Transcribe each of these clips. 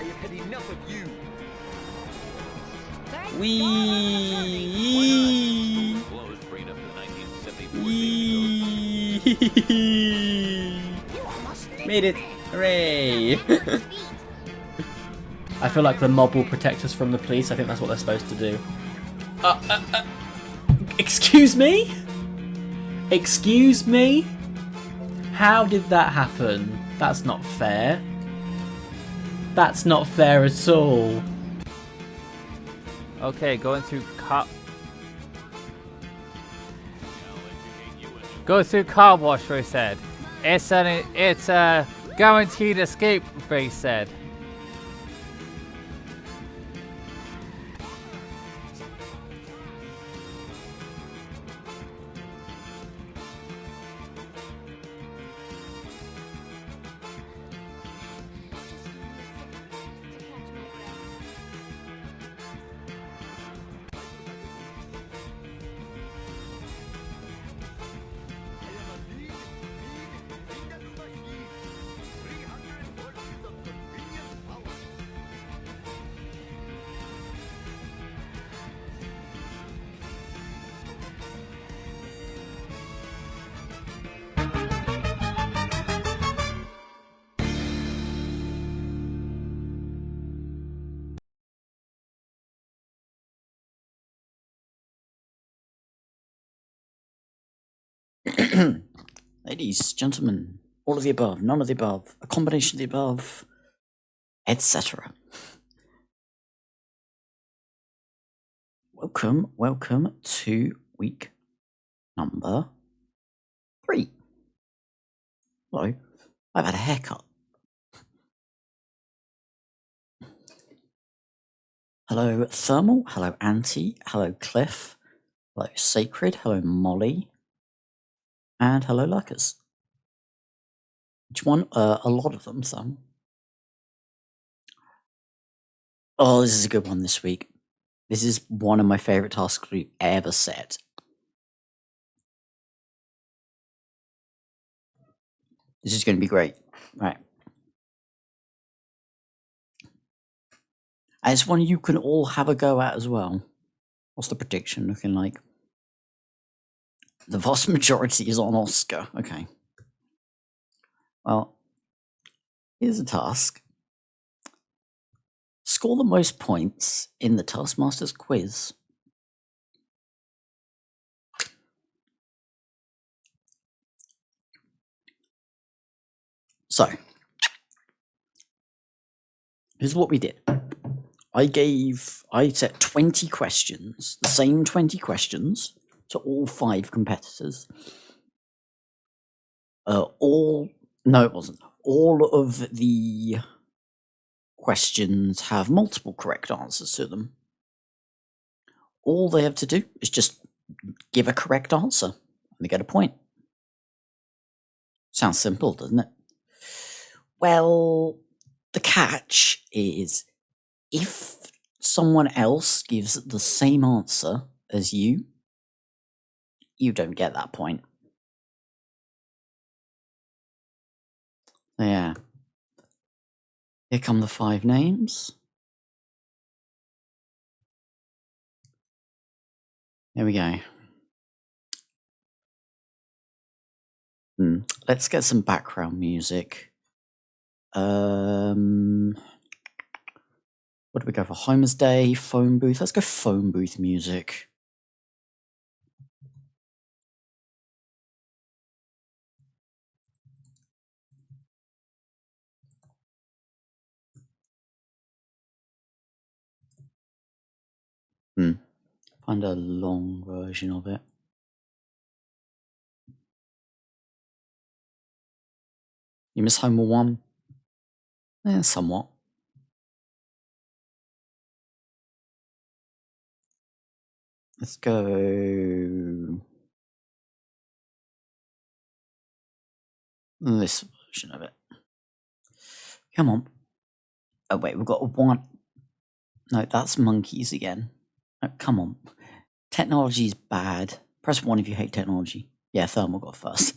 have had enough of you. Wee. Made it! Hooray! I feel like the mob will protect us from the police. I think that's what they're supposed to do. Excuse me? Excuse me? How did that happen? That's not fair. That's not fair at all. Okay, going through Go through car wash, they said. It's a guaranteed escape, they said. Ladies, gentlemen, all of the above, none of the above, a combination of the above, etc. Welcome to week number 3. Hello, I've had a haircut. Hello, Thermal. Hello, Auntie. Hello, Cliff. Hello, Sacred. Hello, Molly. And hello, Lurkers. Which one? A lot of them, some. Oh, this is a good one this week. This is one of my favourite tasks we've ever set. This is going to be great. Right. And it's one you can all have a go at as well. What's the prediction looking like? The vast majority is on Oscar. Okay. Well, here's a task. Score the most points in the Taskmaster's quiz. So, here's what we did. I set 20 questions, the same 20 questions, to all 5 competitors. No, it wasn't. All of the questions have multiple correct answers to them. All they have to do is just give a correct answer, and they get a point. Sounds simple, doesn't it? Well, the catch is if someone else gives the same answer as you don't get that point. Yeah. Here come the 5 names. Here we go. Let's get some background music. What do we go for? Homer's Day, phone booth. Let's go phone booth music. Find a long version of it. You miss Homer 1? Somewhat. Let's go this version of it. Come on. Oh wait, we've got 1. No, that's monkeys again. Oh, come on. Technology is bad. Press 1 if you hate technology. Yeah, Thermal got first.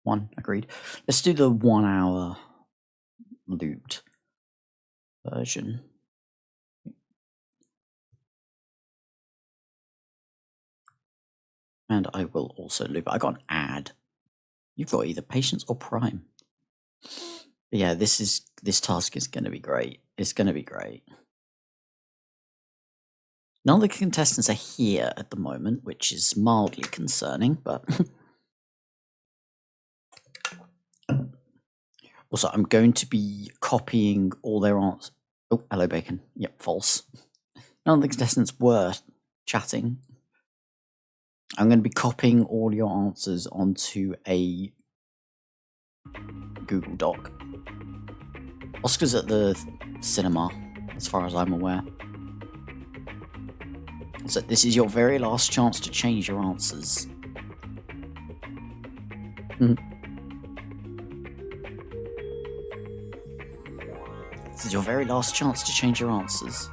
1, agreed. Let's do the 1 hour looped version. And I will also loop. I got an ad. You've got either patience or prime. But yeah, this task is going to be great. It's going to be great. None of the contestants are here at the moment, which is mildly concerning, but also I'm going to be copying all their answers. Oh, hello, Bacon. Yep, false. None of the contestants were chatting. I'm going to be copying all your answers onto a Google Doc. Oscar's at the cinema, as far as I'm aware. So this is your very last chance to change your answers. This is your very last chance to change your answers.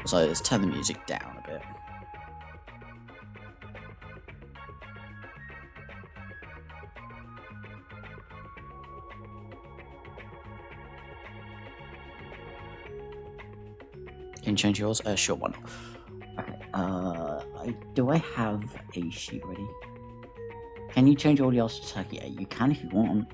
So let's turn the music down a bit. Can you change yours? Sure, why not? Okay, do I have a sheet ready? Can you change all yours to turkey? You can if you want.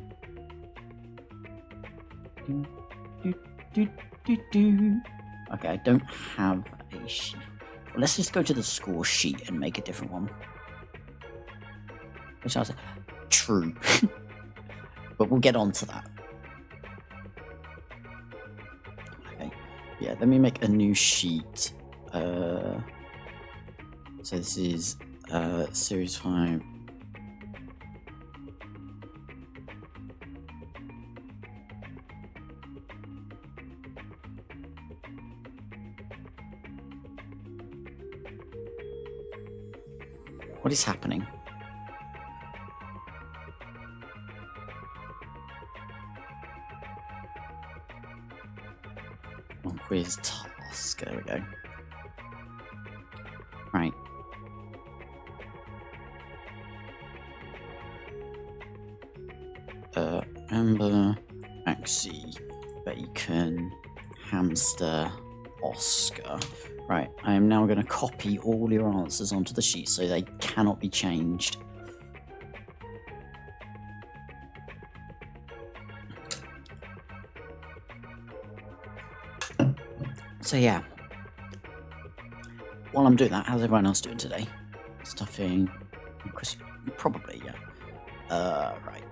Okay, I don't have a sheet. Well, let's just go to the score sheet and make a different one. Which I was true. But we'll get on to that. Okay. Yeah, let me make a new sheet. So this is series 5. What is happening? Oh, quiz task. There we go. Right. Amber, Maxie, Bacon, Hamster, Oscar. Right, I am now going to copy all your answers onto the sheet so they cannot be changed. So yeah, while I'm doing that, how's everyone else doing today? Stuffing, crisp, probably, yeah. Right.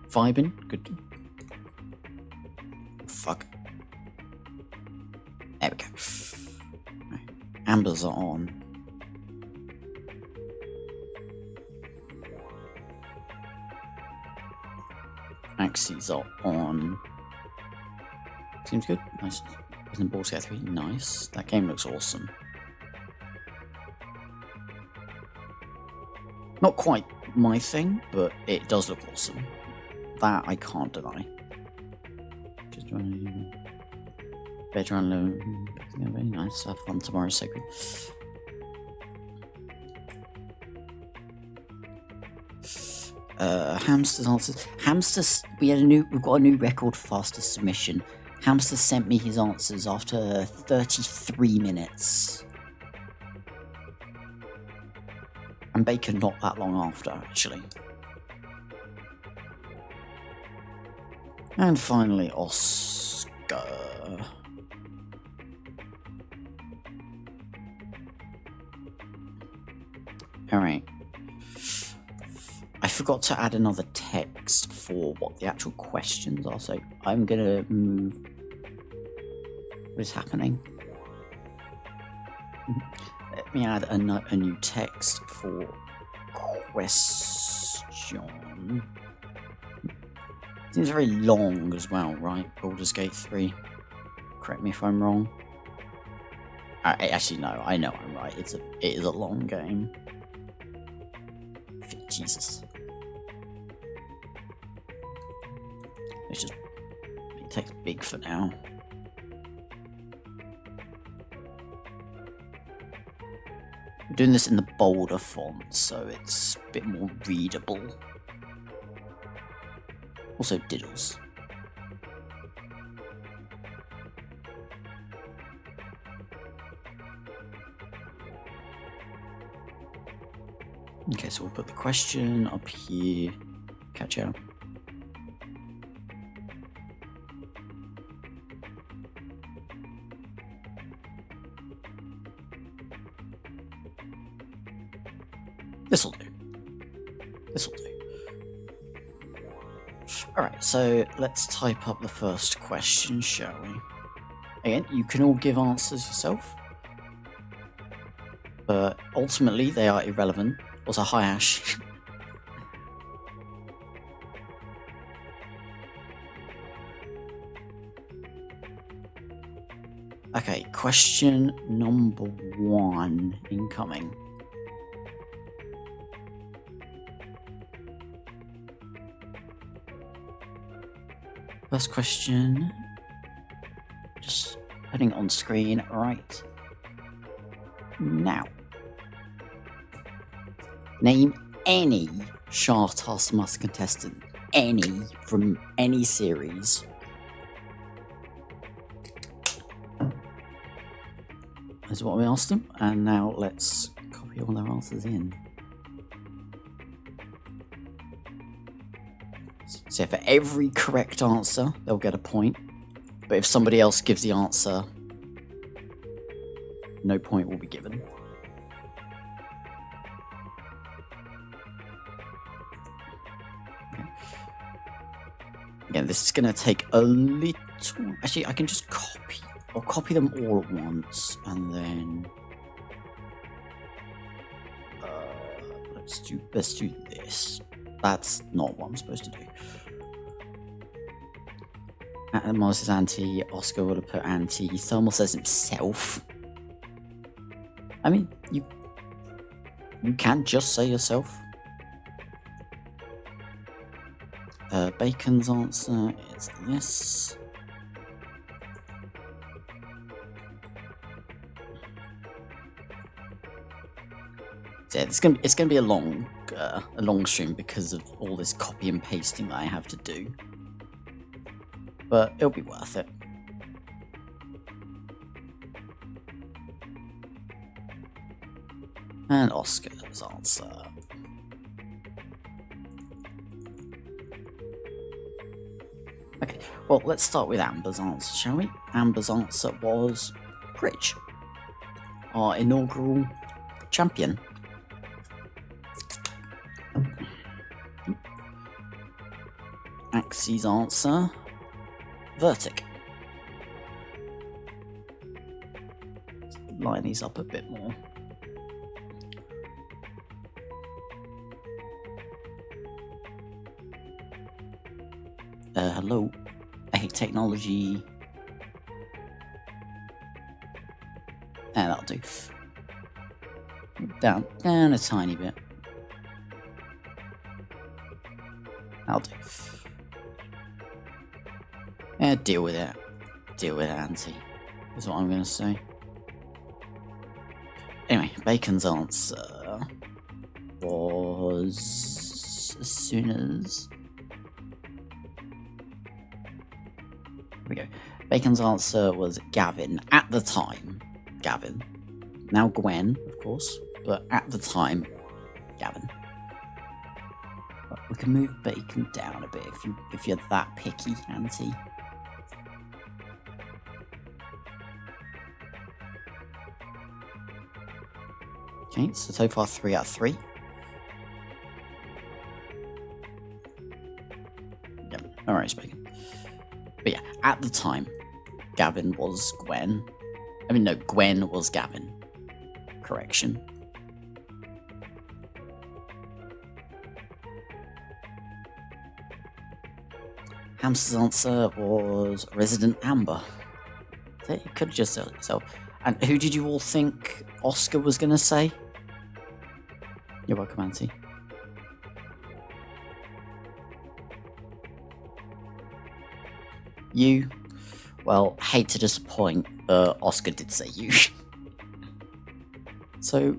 Vibing, good. Fuck. There we go. Right. Ambers are on. Maxie's are on. Seems good. Nice. Isn't Ball Scout 3? Nice. That game looks awesome. Not quite my thing, but it does look awesome. That I can't deny. Just running. Bedroom low. Yeah, very nice. Have fun tomorrow, Sacred. Hamster's answers. Hamster's. We've got a new record for fastest submission. Hamster sent me his answers after 33 minutes. And Bacon not that long after, actually. And finally, Oscar. Alright. I forgot to add another text for what the actual questions are, so I'm gonna move. What is happening? Let me add a new text for question. Seems very long as well, right? Baldur's Gate 3. Correct me if I'm wrong. Actually, no, I know I'm right. It is a long game. Jesus. Let's just make text big for now. We're doing this in the bolder font, so it's a bit more readable. Also diddles. Okay, so we'll put the question up here. Catch out. This'll do. This'll do. Alright, so let's type up the first question, shall we? Again, you can all give answers yourself. But ultimately, they are irrelevant. Also, hi Ash. Okay, question number 1 incoming. First question. Just putting it on screen right now. Name any SHAR Taskmaster contestant. Any from any series. That's what we asked them, and now let's copy all their answers in. So for every correct answer, they'll get a point. But if somebody else gives the answer, no point will be given. Okay. Again, this is going to take a little... Actually, I can just copy. I'll copy them all at once, and then... let's do this. That's not what I'm supposed to do. Mars is anti. Oscar would have put anti. Thermal says himself. I mean, you can just say yourself. Bacon's answer is this. So yeah, it's gonna be a long stream because of all this copy and pasting that I have to do. But it'll be worth it. And Oscar's answer. Okay, well, let's start with Amber's answer, shall we? Amber's answer was Bridge, our inaugural champion. Axie's answer, Vertic. Line these up a bit more. Hello. Hey, technology. And that'll do. Down a tiny bit. That'll do. Yeah, deal with it. Deal with it, Auntie. Is what I'm going to say. Anyway, Bacon's answer was as soon as... Here we go. Bacon's answer was Gavin. At the time, Gavin. Now Gwen, of course, but at the time, Gavin. But we can move Bacon down a bit if you're that picky, Auntie. Okay, so far 3 out of 3. Yep, alright, Bacon. But yeah, at the time, Gavin was Gwen. I mean, no, Gwen was Gavin. Correction. Hamster's answer was Resident Amber. So you could have just said it yourself. And who did you all think Oscar was going to say? You're welcome, Auntie. You? Well, hate to disappoint, but Oscar did say you. So,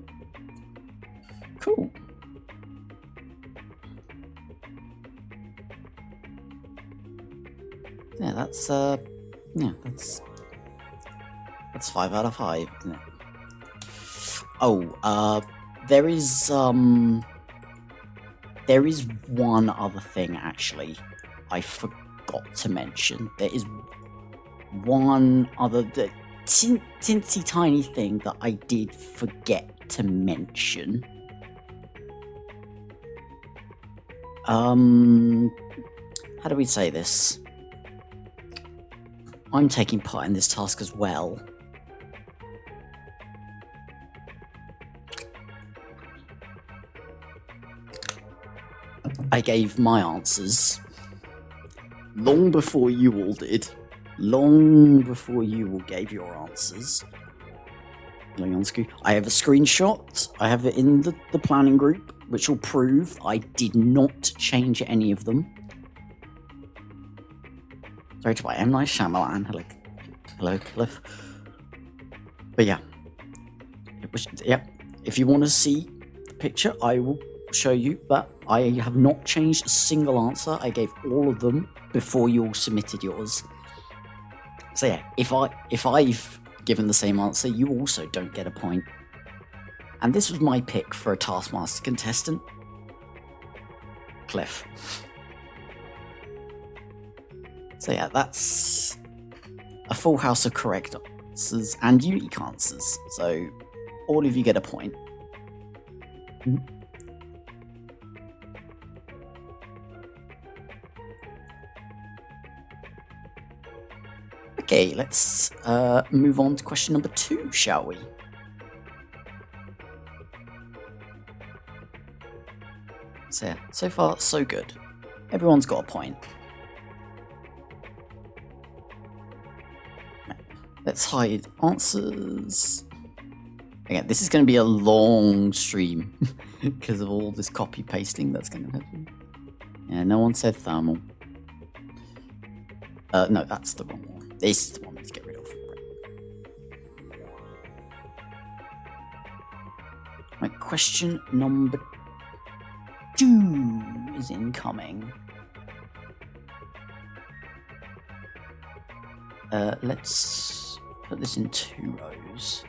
Yeah, that's 5 out of 5, isn't it? Oh, there is one other thing actually I forgot to mention. There is one other teensy tiny thing that I did forget to mention. How do we say this? I'm taking part in this task as well. I gave my answers long before you all did. Long before you all gave your answers. I have a screenshot. I have it in the planning group, which will prove I did not change any of them. Sorry to M. Night Shyamalan. Hello, Cliff. But yeah. If you want to see the picture, I will show you, but I have not changed a single answer. I gave all of them before you all submitted yours. So yeah, if I've given the same answer, you also don't get a point. And this was my pick for a Taskmaster contestant. Cliff. So yeah, that's a full house of correct answers and unique answers. So all of you get a point. Okay, let's move on to question number 2, shall we? So yeah, so far so good. Everyone's got a point. Let's hide answers. Again, this is going to be a long stream because of all this copy pasting that's going to happen. Yeah, no one said thermal. No, that's the wrong one. This is the one to get rid of. Right, question number 2 is incoming. Let's put this in 2 rows.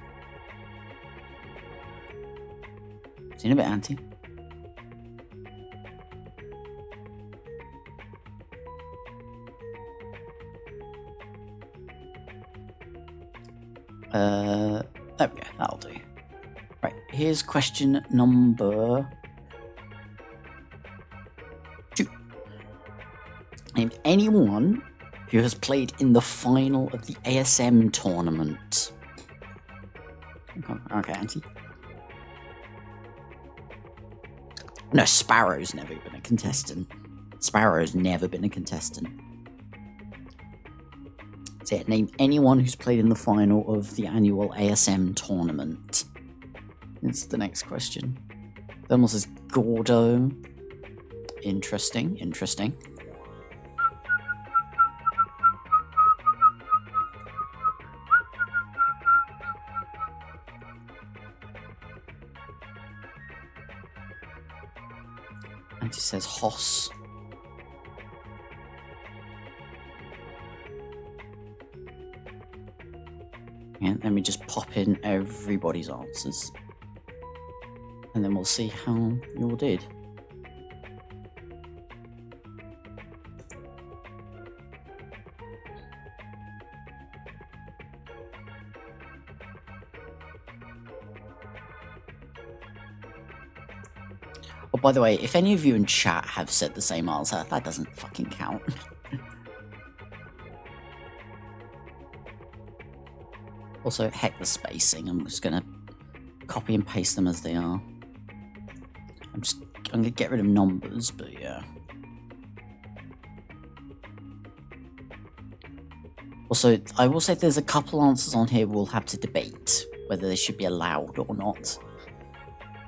See you in a bit, Auntie. There we go, that'll do. Right, here's question number 2. Name anyone who has played in the final of the ASM tournament. Okay, Auntie. No, Sparrow's never been a contestant. Sparrow's never been a contestant. So yeah, name anyone who's played in the final of the annual ASM tournament. It's the next question. Thermal says Gordo. Interesting, interesting. And he says Hoss. And let me just pop in everybody's answers. And then we'll see how you all did. Oh, by the way, if any of you in chat have said the same answer, that doesn't fucking count. Also, heck the spacing. I'm just gonna copy and paste them as they are. I'm gonna get rid of numbers, but yeah. Also, I will say there's a couple answers on here we'll have to debate whether they should be allowed or not.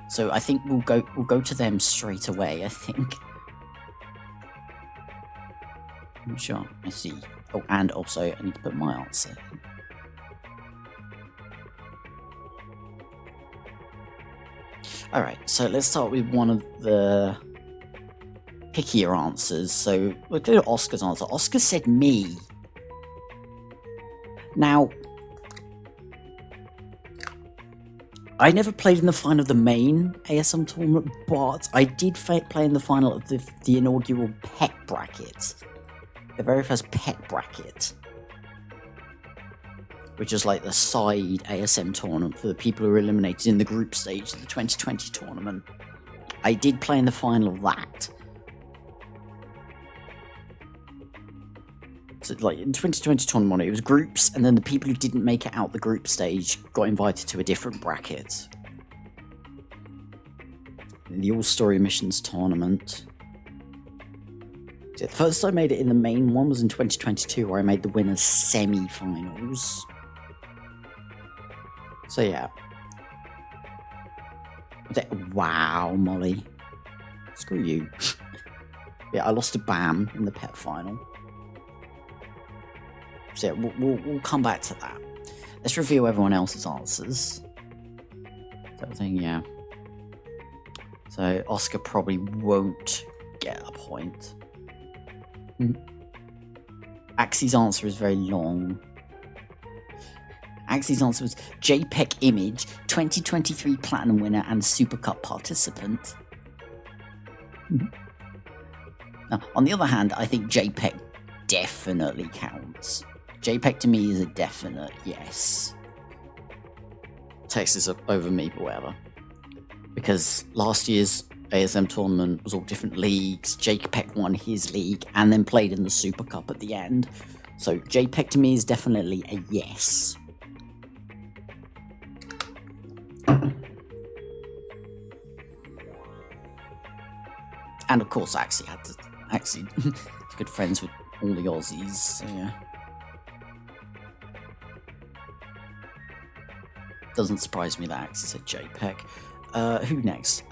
So I think we'll go to them straight away, I think. I'm sure. I see. Oh, and also I need to put my answer in. Alright, so let's start with one of the pickier answers. So we'll go to Oscar's answer. Oscar said me. Now, I never played in the final of the main ASM tournament, but I did play in the final of the inaugural pet bracket. The very first pet bracket. Which is like the side ASM tournament for the people who were eliminated in the group stage of the 2020 tournament. I did play in the final of that. So like in 2020 tournament, it was groups, and then the people who didn't make it out the group stage got invited to a different bracket. In the All-Story Missions tournament. So the first I made it in the main one was in 2022, where I made the winners semi-finals. So yeah. Wow, Molly. Screw you. Yeah, I lost to Bam in the pet final. So yeah, we'll come back to that. Let's review everyone else's answers. So I think, yeah. So Oscar probably won't get a point. Axie's answer is very long. Axie's answer was JPEG Image, 2023 Platinum winner and Super Cup participant. Now, on the other hand, I think JPEG definitely counts. JPEG to me is a definite yes. Text is over me, but whatever. Because last year's ASM tournament was all different leagues. JPEG won his league and then played in the Super Cup at the end. So JPEG to me is definitely a yes. And of course, Axie is good friends with all the Aussies, so yeah. Doesn't surprise me that Axie said JPEG. Who next?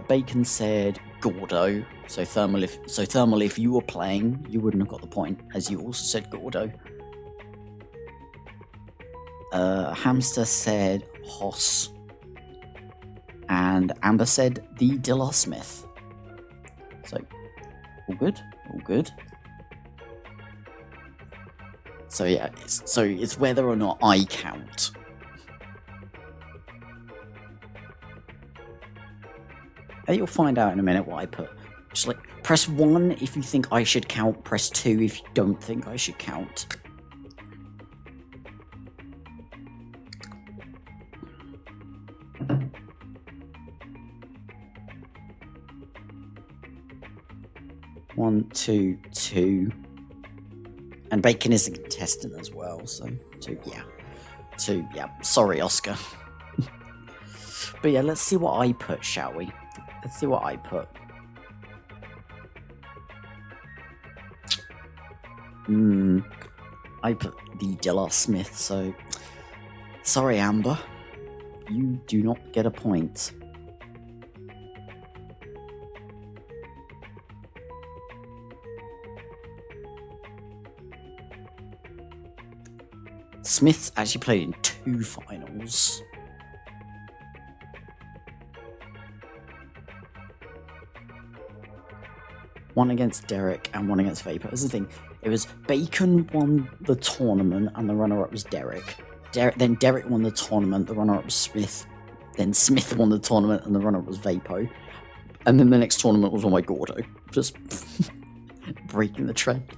Bacon said Gordo. So Thermal, if you were playing, you wouldn't have got the point, as you also said Gordo. Hamster said Hoss. And Amber said the Dilla Smith. So, all good, all good. So yeah, it's whether or not I count. You'll find out in a minute what I put. Just like, press 1 if you think I should count, press 2 if you don't think I should count. One, two, two. And Bacon is a contestant as well, so 2, yeah. 2, yeah. Sorry, Oscar. But yeah, let's see what I put, shall we? Let's see what I put. I put the Dilla Smith, so... Sorry, Amber. You do not get a point. Smith's actually played in 2 finals. One against Derek and one against Vapor. That's the thing. It was Bacon won the tournament and the runner-up was Derek. Then Derek won the tournament, the runner-up was Smith. Then Smith won the tournament and the runner-up was Vapo. And then the next tournament was won by Gordo. Just breaking the trend.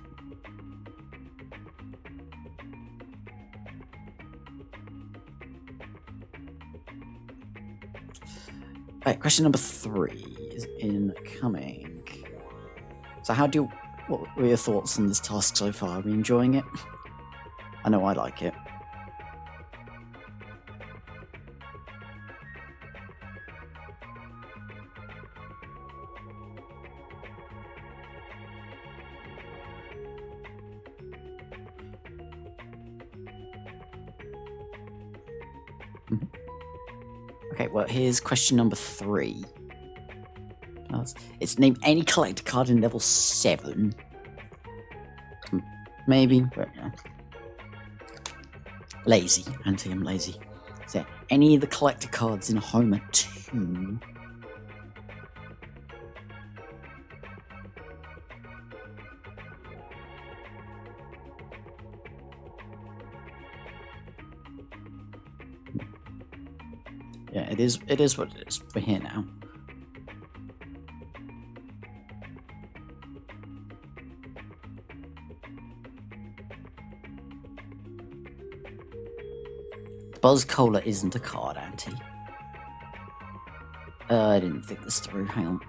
Right, question number 3 is incoming. So what were your thoughts on this task so far? Are we enjoying it? I know I like it. Okay, well, here's question number 3. It's name any collector card in level 7. Maybe, but yeah. Lazy. I'm lazy. So, any of the collector cards in Homer 2. Yeah, it is. It is what it is. We're here now. Buzz Cola isn't a card, Auntie. I didn't think this through. Hang on.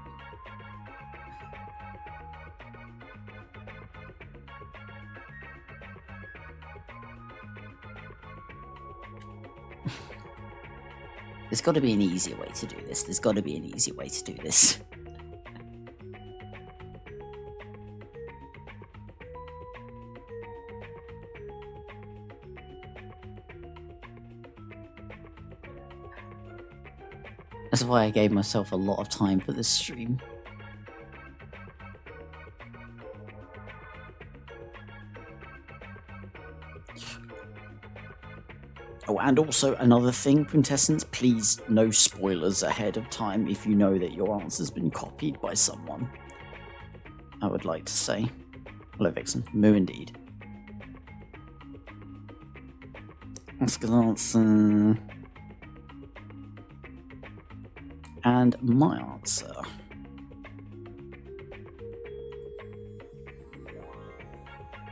There's got to be an easier way to do this. There's got to be an easier way to do this. That's why I gave myself a lot of time for this stream. Oh, and also another thing, Quintessence, please no spoilers ahead of time if you know that your answer's been copied by someone. I would like to say. Hello, Vixen. Moo indeed. Oscar's answer. And my answer.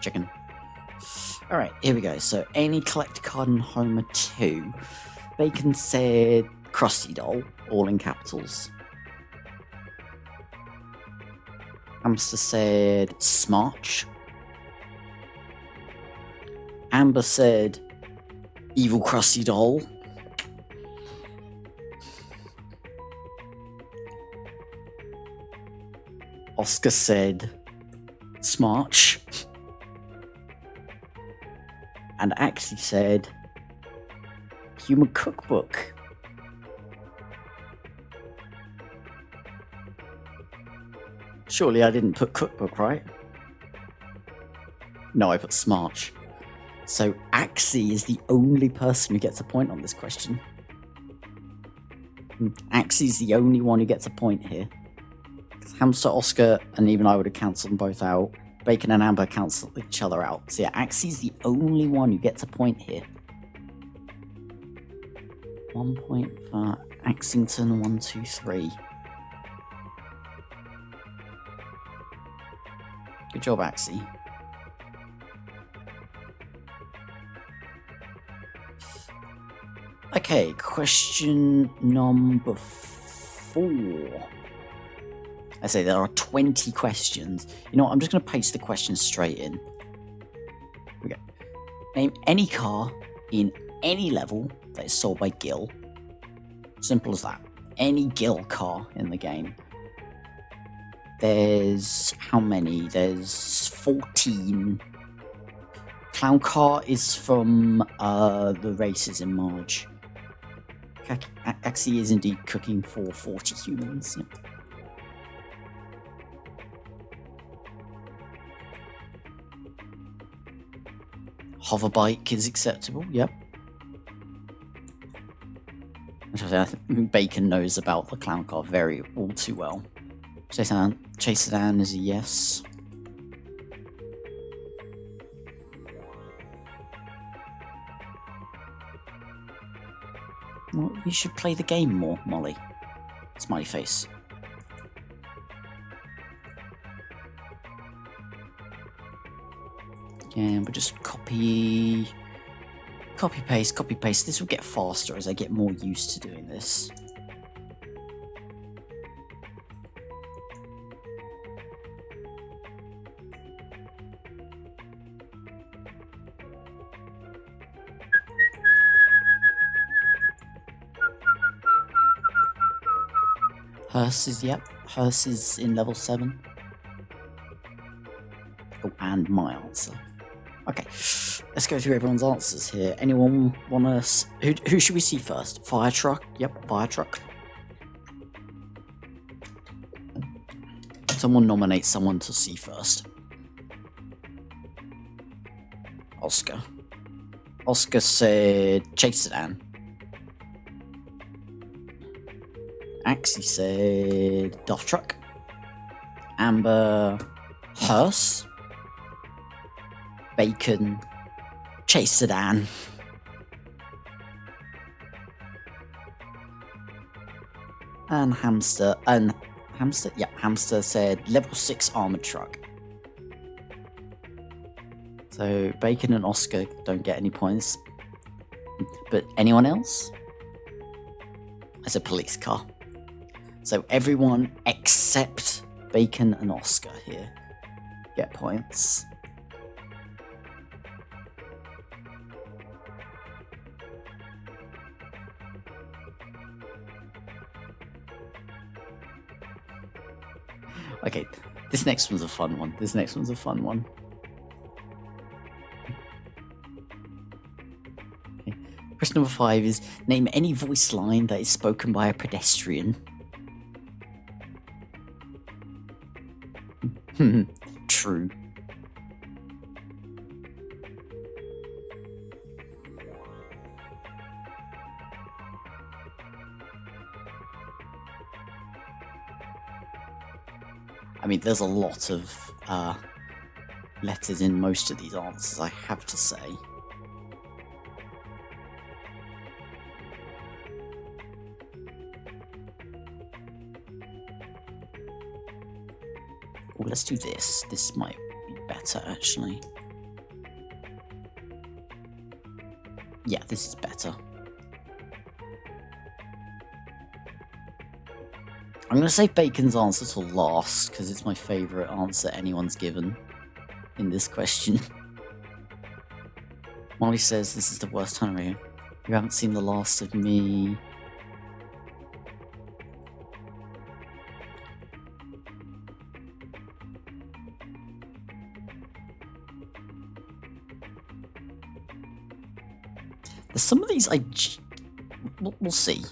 Chicken. Alright, here we go. So, any collect card in Homer 2. Bacon said Krusty Doll, all in capitals. Hamster said Smarch. Amber said Evil Krusty Doll. Oscar said Smarch. And Axie said Human Cookbook. Surely I didn't put cookbook, right? No, I put Smarch. So Axie is the only person who gets a point on this question. Axie's the only one who gets a point here. Hamster, Oscar, and even I would have cancelled them both out. Bacon and Amber cancel each other out. So yeah, Axie's the only one who gets a point here. 1 point for Axington, 1, 2, 3. Good job, Axie. Okay, question number 4. I say there are 20 questions. You know what, I'm just going to paste the questions straight in. Here we go. Name any car in any level that is sold by Gil. Simple as that. Any Gil car in the game. There's how many? There's 14. Clown car is from the races in Marge. Axie is indeed cooking for 40 humans. Yep. Hoverbike is acceptable, yep. I think Bacon knows about the clown car all too well. Chase Sedan is a yes. Well, you should play the game more, Molly. Smiley face. And we'll just copy paste. This will get faster as I get more used to doing this. Hearst is in level 7. Oh, and my answer. Okay, let's go through everyone's answers here. Anyone want us? Who should we see first? Fire truck. Yep, fire truck. Someone nominate someone to see first. Oscar. Oscar said Chase Sedan. Axie said Duff Truck. Amber Hearse. Bacon Chase Sedan. And Hamster said level 6 armored truck. So Bacon and Oscar don't get any points. But anyone else? As a police car. So everyone except Bacon and Oscar here get points. Okay, this next one's a fun one. Okay. Question number 5 is, name any voice line that is spoken by a pedestrian. True. I mean, there's a lot of letters in most of these answers, I have to say. Oh, let's do this. This might be better, actually. Yeah, this is better. I'm going to save Bacon's answer till last, because it's my favourite answer anyone's given in this question. Molly says, this is the worst time of year. You haven't seen the last of me. There's some of these we'll see.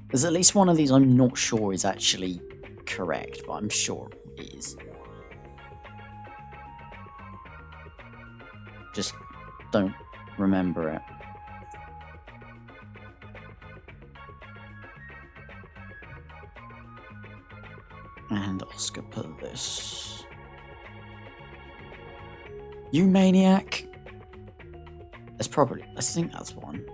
There's at least one of these I'm not sure is actually correct, but I'm sure it is. Just don't remember it. And Oscar put this. You maniac! That's probably, I think that's one.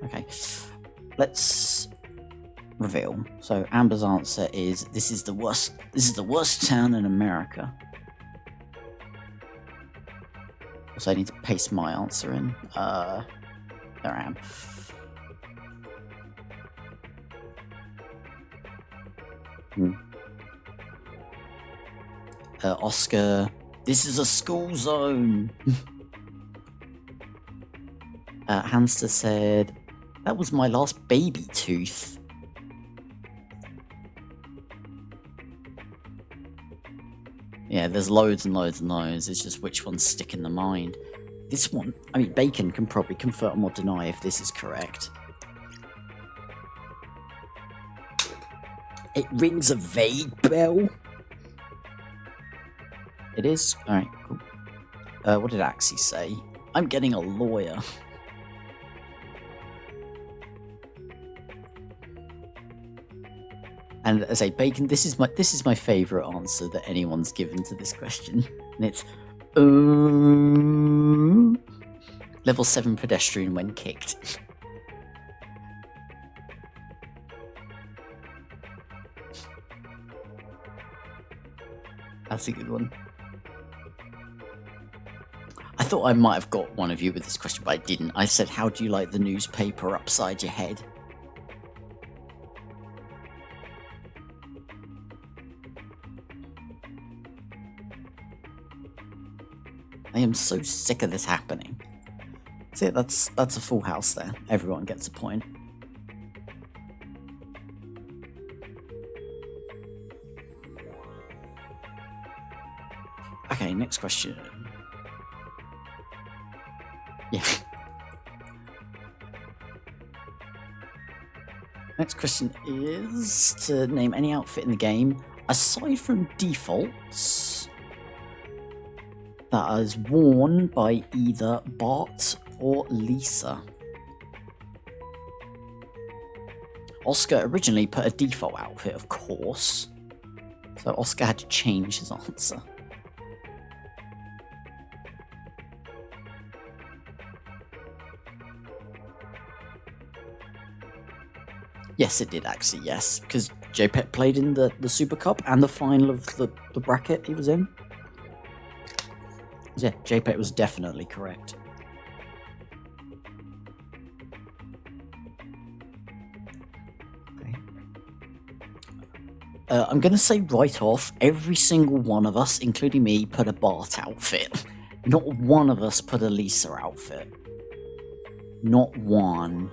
Okay, let's reveal. So Amber's answer is, this is the worst town in America. So I need to paste my answer in. There I am. Oscar, this is a school zone. Hamster said, that was my last baby tooth. Yeah, there's loads and loads and loads. It's just which ones stick in the mind. This one, I mean, Bacon can probably confirm or deny if this is correct. It rings a vague bell. It is? Alright, cool. What did Axie say? I'm getting a lawyer. And as I say, Bacon, this is my favourite answer that anyone's given to this question. And it's level 7 pedestrian when kicked. That's a good one. I thought I might have got one of you with this question, but I didn't. I said, how do you like the newspaper upside your head? I am so sick of this happening. See, that's a full house there. Everyone gets a point. Okay, next question. Yeah. Next question is to name any outfit in the game, aside from defaults, that is worn by either Bart or Lisa. Oscar originally put a default outfit, of course, so Oscar had to change his answer. Yes, it did actually, yes. Because JPEG played in the Super Cup and the final of the bracket he was in. Yeah, JPEG was definitely correct. Okay. I'm going to say right off, every single one of us, including me, put a Bart outfit. Not one of us put a Lisa outfit. Not one.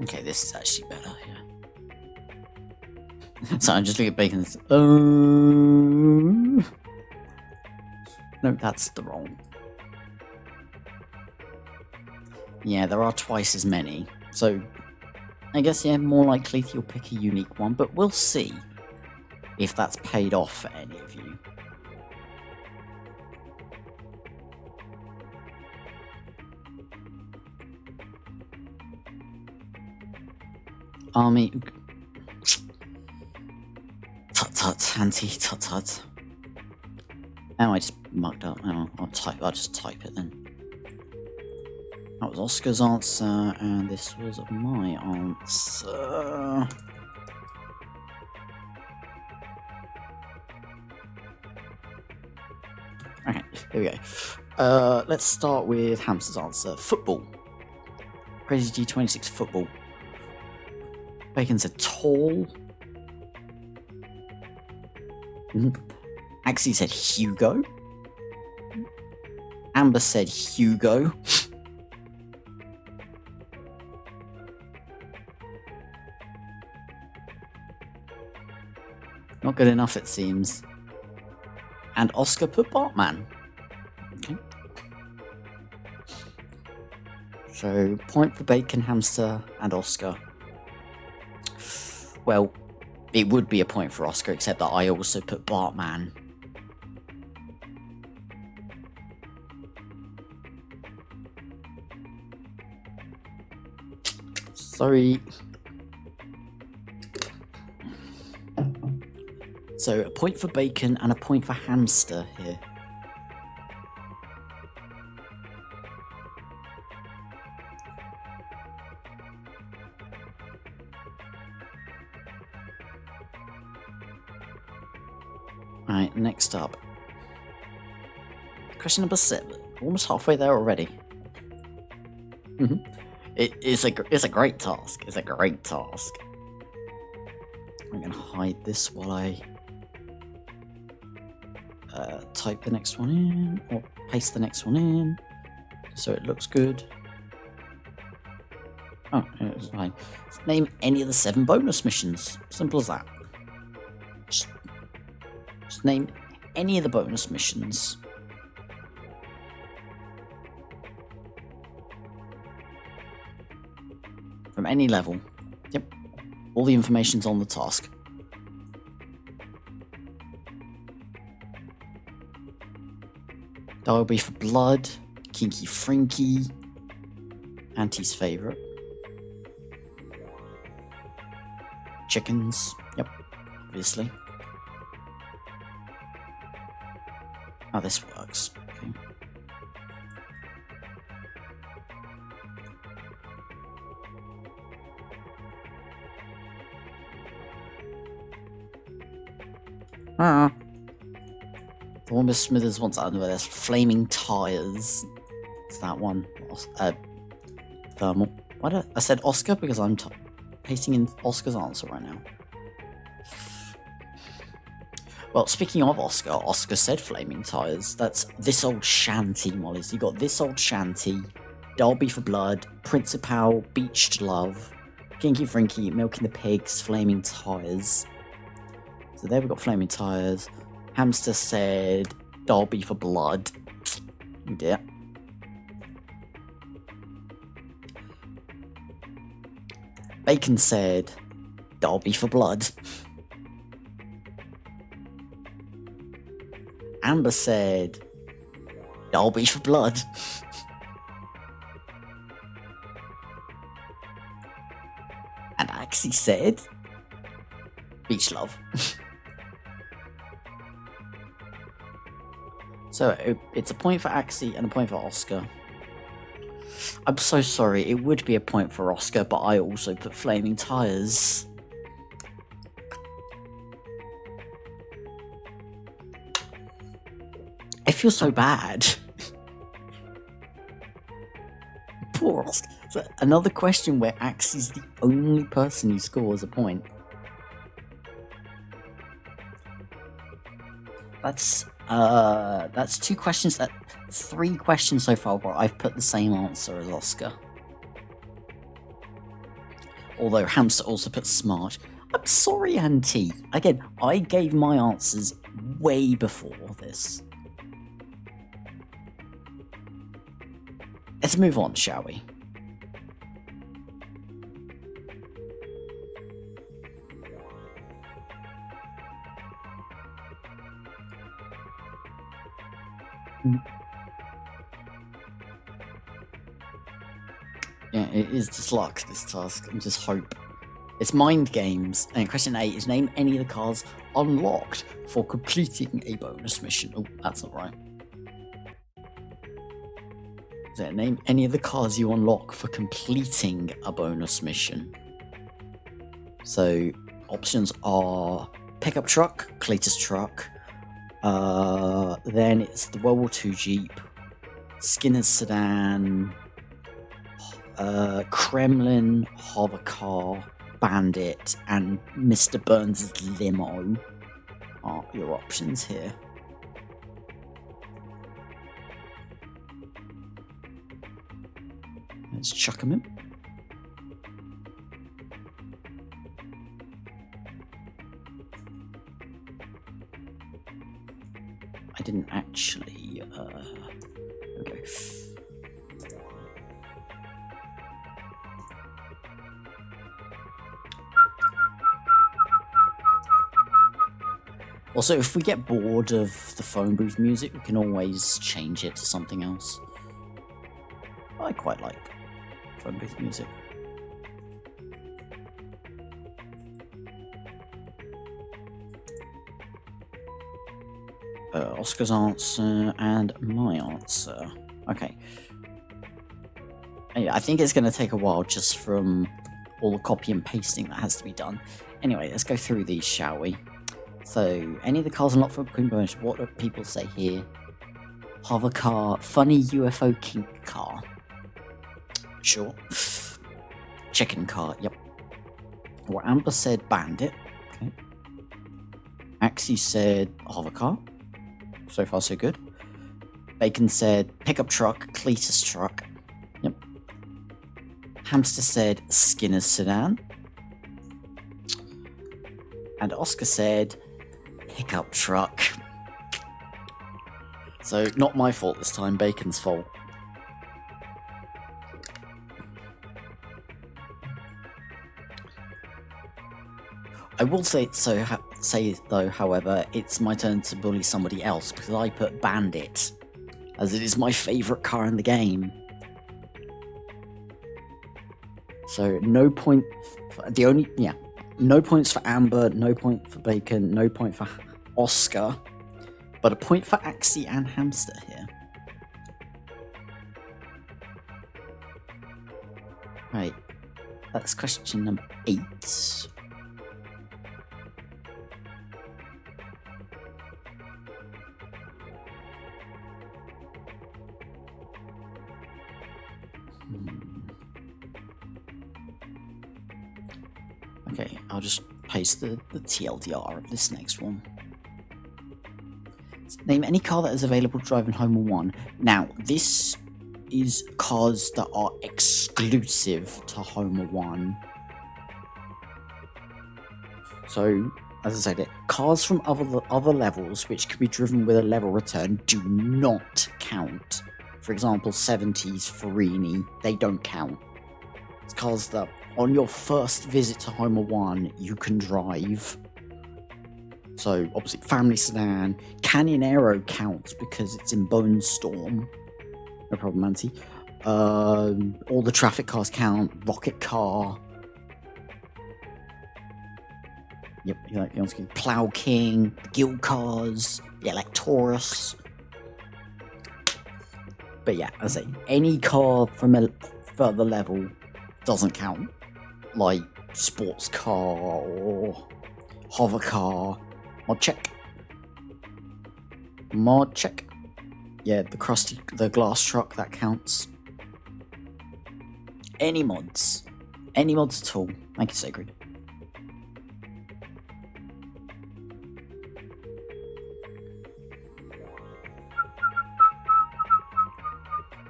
Okay, this is actually better, yeah. So I'm just looking at Bacon's. No, that's the wrong. Yeah, there are twice as many. So I guess, yeah, more likely you'll pick a unique one, but we'll see if that's paid off for any of you. Army. Tut-tut, Auntie, tut-tut. Oh, I just mucked up. Oh, I'll just type it then. That was Oscar's answer, and this was my answer. Okay, here we go. Let's start with Hamster's answer. Football. Crazy G26 football. Bacon said tall. Axie said Hugo. Amber said Hugo. Not good enough, it seems. And Oscar put Bartman. Okay. So, point for Bacon, Hamster, and Oscar. Well, it would be a point for Oscar, except that I also put Bartman. Sorry. So, a point for Bacon and a point for Hamster here. Alright, next up. Question number 7. Almost halfway there already. It's a great task. It's a great task. I'm going to hide this while I type the next one in, or paste the next one in, so it looks good. Oh, it's fine. Name any of the 7 bonus missions. Simple as that. Just name any of the bonus missions. From any level. Yep. All the information's on the task. Derby for blood. Kinky Frinky. Auntie's favourite. Chickens. Yep. Obviously. Oh, this works. Okay. The one with Smithers wants underwear. There's flaming tires. It's that one. Thermal. Why did I said Oscar because I'm pasting in Oscar's answer right now. Well, speaking of Oscar, Oscar said flaming tires. That's This Old Shanty, Molly. So you got This Old Shanty, Derby for Blood, Principal, Beached Love, Kinky Frinky, Milking the Pigs, Flaming Tires. So there we got flaming tires. Hamster said Derby for Blood. Oh dear. Bacon said Derby for Blood. Amber said, Derby for blood. And Axie said, beach love. So it's a point for Axie and a point for Oscar. I'm so sorry, it would be a point for Oscar, but I also put flaming tires. I feel so bad. Poor Oscar. So another question where Axie's the only person who scores a point. That's 2 questions. 3 questions so far where I've put the same answer as Oscar. Although Hamster also put smart. I'm sorry, Auntie. Again, I gave my answers way before this. Let's move on, shall we? Yeah, it is just luck, this task. I'm just hope. It's mind games. And question 8 is name any of the cards unlocked for completing a bonus mission. Oh, that's not right. So name any of the cards you unlock for completing a bonus mission. So options are pickup truck, Cletus truck, then it's the World War II Jeep, Skinner's sedan, Kremlin, hover car, Bandit, and Mr. Burns' limo are your options here. Let's chuck them in. I didn't actually, okay. Also, if we get bored of the phone booth music, we can always change it to something else. I quite like phone booth music. Oscar's answer and my answer. Okay. I think it's going to take a while just from all the copy and pasting that has to be done. Anyway, let's go through these, shall we? So, any of the cars unlocked for Queen bonus, what do people say here? Hover car, funny UFO kink car. Sure. Chicken car, yep. Well, Amber said bandit. Okay. Axie said hover car. So far, so good. Bacon said pickup truck, Cletus truck. Yep. Hamster said Skinner's sedan. And Oscar said pickup truck. So, not my fault this time, Bacon's fault. I will say though, however, it's my turn to bully somebody else because I put Bandit, as it is my favourite car in the game. So no point. No points for Amber, no point for Bacon, no point for Oscar, but a point for Axie and Hamster here. Right, that's question number 8. Okay, I'll just paste the TLDR of this next one. Name any car that is available to drive in Homer 1. Now, this is cars that are exclusive to Homer 1. So, as I said, cars from other levels which can be driven with a level return do not count. For example, 70s Farini, they don't count. It's cars that on your first visit to Homer 1, you can drive. So obviously family sedan. Canyon Aero counts because it's in Bone Storm. No problem, Auntie. All the traffic cars count. Rocket car. Yep, you Plow King, the Guild cars, the Electorus. But yeah, as I say, any car from a further level doesn't count. Like sports car or hover car. Mod check. Mod check. Yeah, the glass truck, that counts. Any mods. Any mods at all. Thank you, Sacred.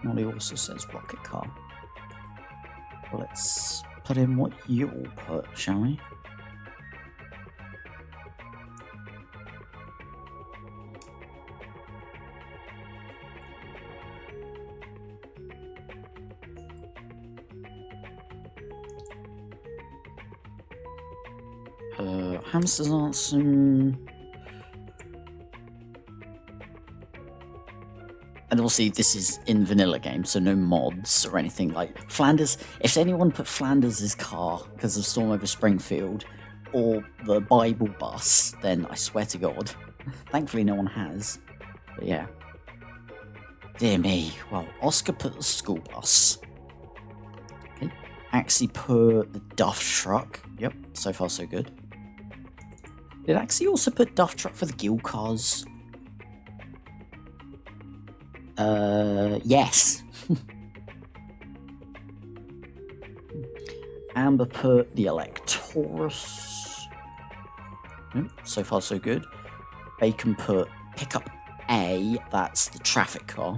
Molly also says rocket car. Well, let's put in what you all put, shall we? Hamsters aren't soon. And obviously this is in vanilla game, so no mods or anything like Flanders. If anyone put Flanders' car because of Storm over Springfield or the Bible bus, then I swear to God. Thankfully no one has. But yeah. Dear me. Well, Oscar put the school bus. Okay. Axie put the Duff truck. Yep, so far so good. Did Axie also put Duff truck for the Guild cars? Yes. Amber put the Electorus. So far so good. Bacon put pickup A, that's the traffic car.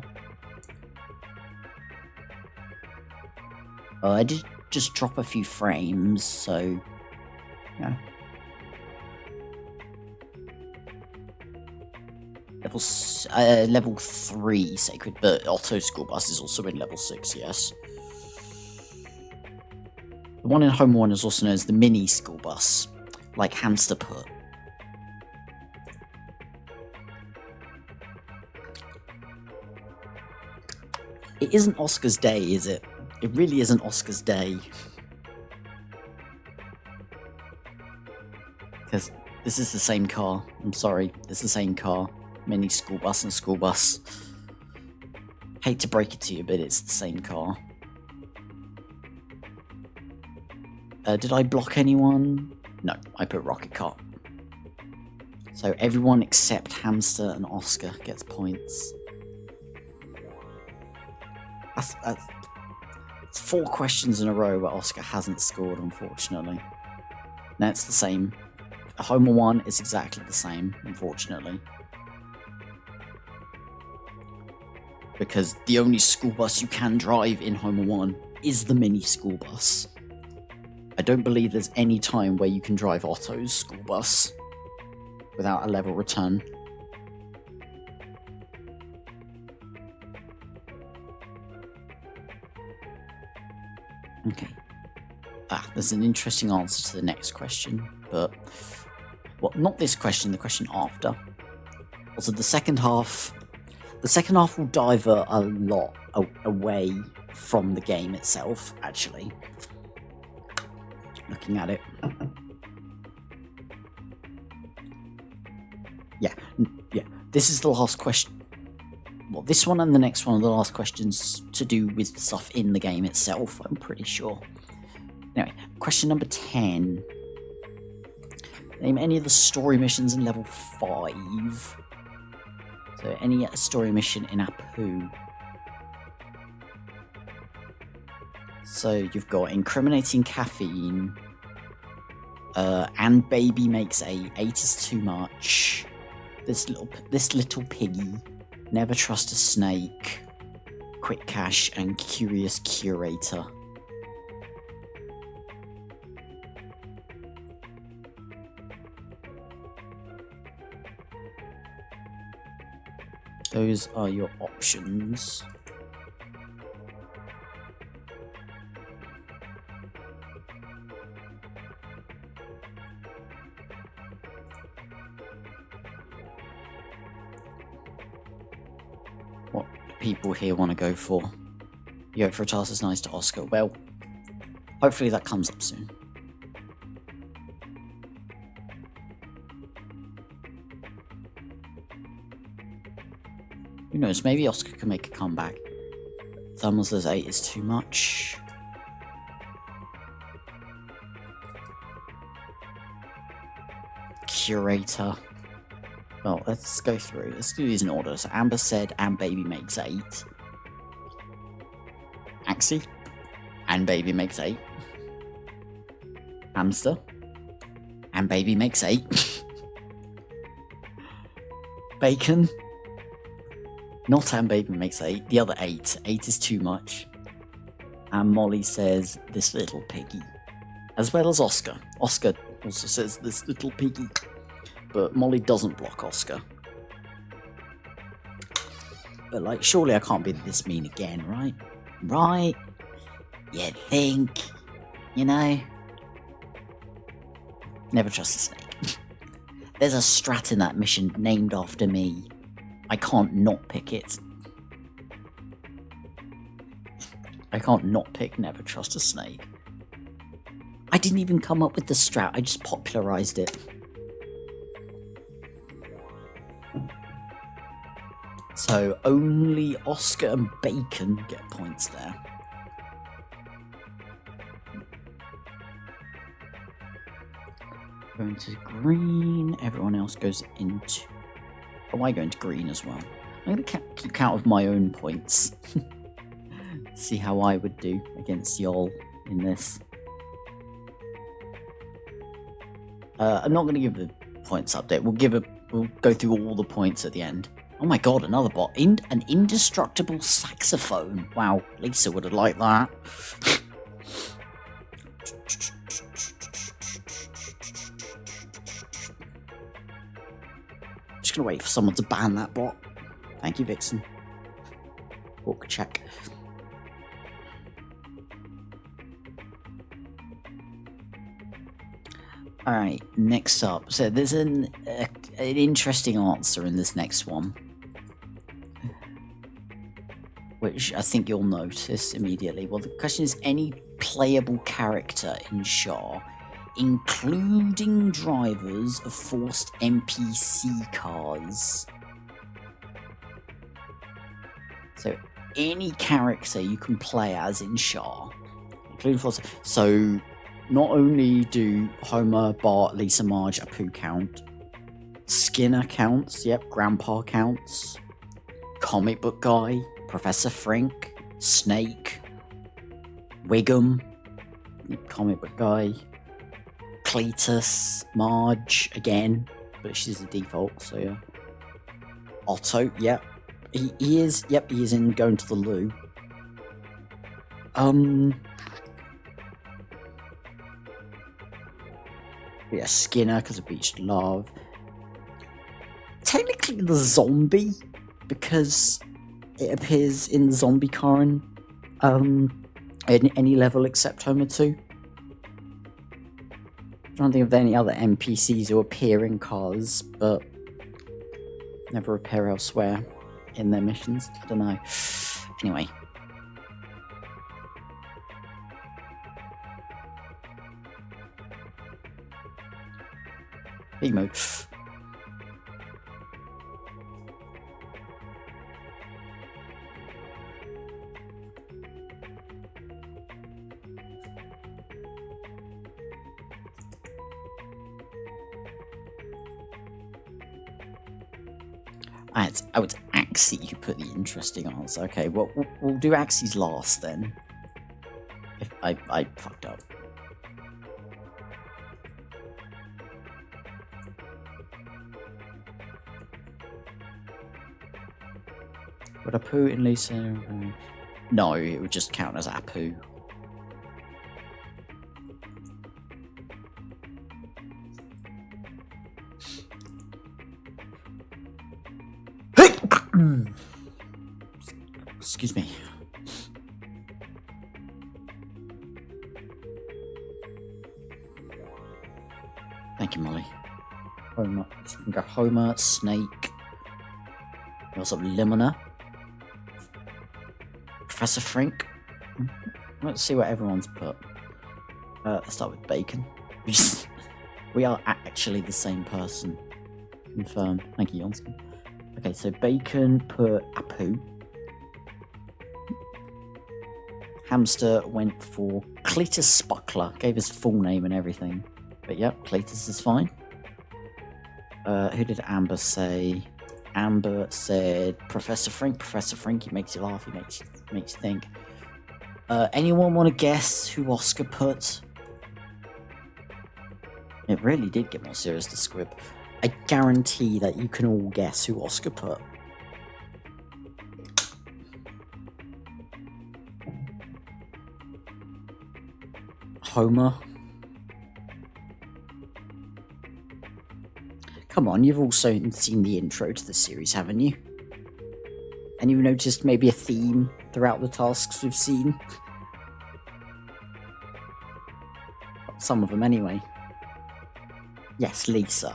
I did just drop a few frames, so yeah. Level 3 Sacred, but Otto School Bus is also in level 6, yes. The one in Home 1 is also known as the Mini School Bus, like Hamster put. It isn't Oscar's day, is it? It really isn't Oscar's day. Because this is the same car. I'm sorry, it's the same car. Mini school bus and school bus. Hate to break it to you, but it's the same car. Did I block anyone? No, I put rocket car. So everyone except Hamster and Oscar gets points. That's 4 questions in a row where Oscar hasn't scored, unfortunately. No, it's the same. Homer 1 is exactly the same, unfortunately. Because the only school bus you can drive in Homer 1 is the mini school bus. I don't believe there's any time where you can drive Otto's school bus without a level return. Okay. There's an interesting answer to the next question, but... well, not this question, the question after. Also, the second half will divert a lot away from the game itself, actually. Looking at it. Yeah. This is the last question. Well, this one and the next one are the last questions to do with stuff in the game itself, I'm pretty sure. Anyway, question number 10. Name any of the story missions in level 5. So any story mission in Apu. So you've got incriminating caffeine, and baby makes a 8 is too much. This little piggy, never trust a snake, quick cash, and curious curator. Those are your options. people here want to go for. You go for a task that's nice to Oscar. Well, hopefully that comes up soon. Who knows, maybe Oscar can make a comeback. Thermal says 8 is too much. Curator. Well, let's go through. Let's do these in order. So Amber said, and baby makes 8. Axie, and baby makes 8. Hamster, and baby makes 8. Bacon, not and baby makes 8. The other 8. 8 is too much. And Molly says, this little piggy. As well as Oscar. Oscar also says, this little piggy. But Molly doesn't block Oscar. But, like, surely I can't be this mean again, right? Right? You think? You know? Never trust a snake. There's a strat in that mission named after me. I can't not pick it. I can't not pick never trust a snake. I didn't even come up with the strat, I just popularized it. So only Oscar and Bacon get points there. Going to green, everyone else goes into... Oh, I go into green as well. I'm going to keep count of my own points. See how I would do against y'all in this. I'm not going to give the points update. We'll go through all the points at the end. Oh my god, another bot. An indestructible saxophone. Wow, Lisa would have liked that. Just gonna wait for someone to ban that bot. Thank you, Vixen. Walk check. Alright, next up. So there's an interesting answer in this next one, which I think you'll notice immediately. Well, the question is, any playable character in SHAR, including drivers of forced NPC cars. So any character you can play as in SHAR, including forced... So not only do Homer, Bart, Lisa, Marge, Apu count, Skinner counts, yep, Grandpa counts, Comic Book Guy, Professor Frink, Snake, Wiggum, Comic Book Guy, Cletus, Marge, again, but she's the default, so yeah. Otto, yep. He is in Going to the Loo. Yeah, Skinner, because of Beached Love. Technically the zombie, because it appears in the zombie car in any level except Homer 2. I'm trying to think of any other NPCs who appear in cars, but never appear elsewhere in their missions. I don't know. Anyway. Big mode. It's Axie who put the interesting answer. Okay, well, we'll do Axie's last then. If I fucked up. Would Apu and Lisa... No, it would just count as Apu. Excuse me. Thank you, Molly. Homer. So we can go Homer, Snake. We also have Limina. Professor Frink. Let's see what everyone's put. Let's start with Bacon. We are actually the same person. Confirmed. Thank you, Jonsson. Okay, so Bacon put Apu. Hamster went for Cletus Spuckler. Gave his full name and everything. But yep, Cletus is fine. Who did Amber say? Amber said Professor Frink. Professor Frink, he makes you laugh, he makes you think. Anyone want to guess who Oscar put? It really did get more serious, the squib. I guarantee that you can all guess who Oscar put. Homer. Come on, you've also seen the intro to the series, haven't you? And you've noticed maybe a theme throughout the tasks we've seen? Some of them, anyway. Yes, Lisa.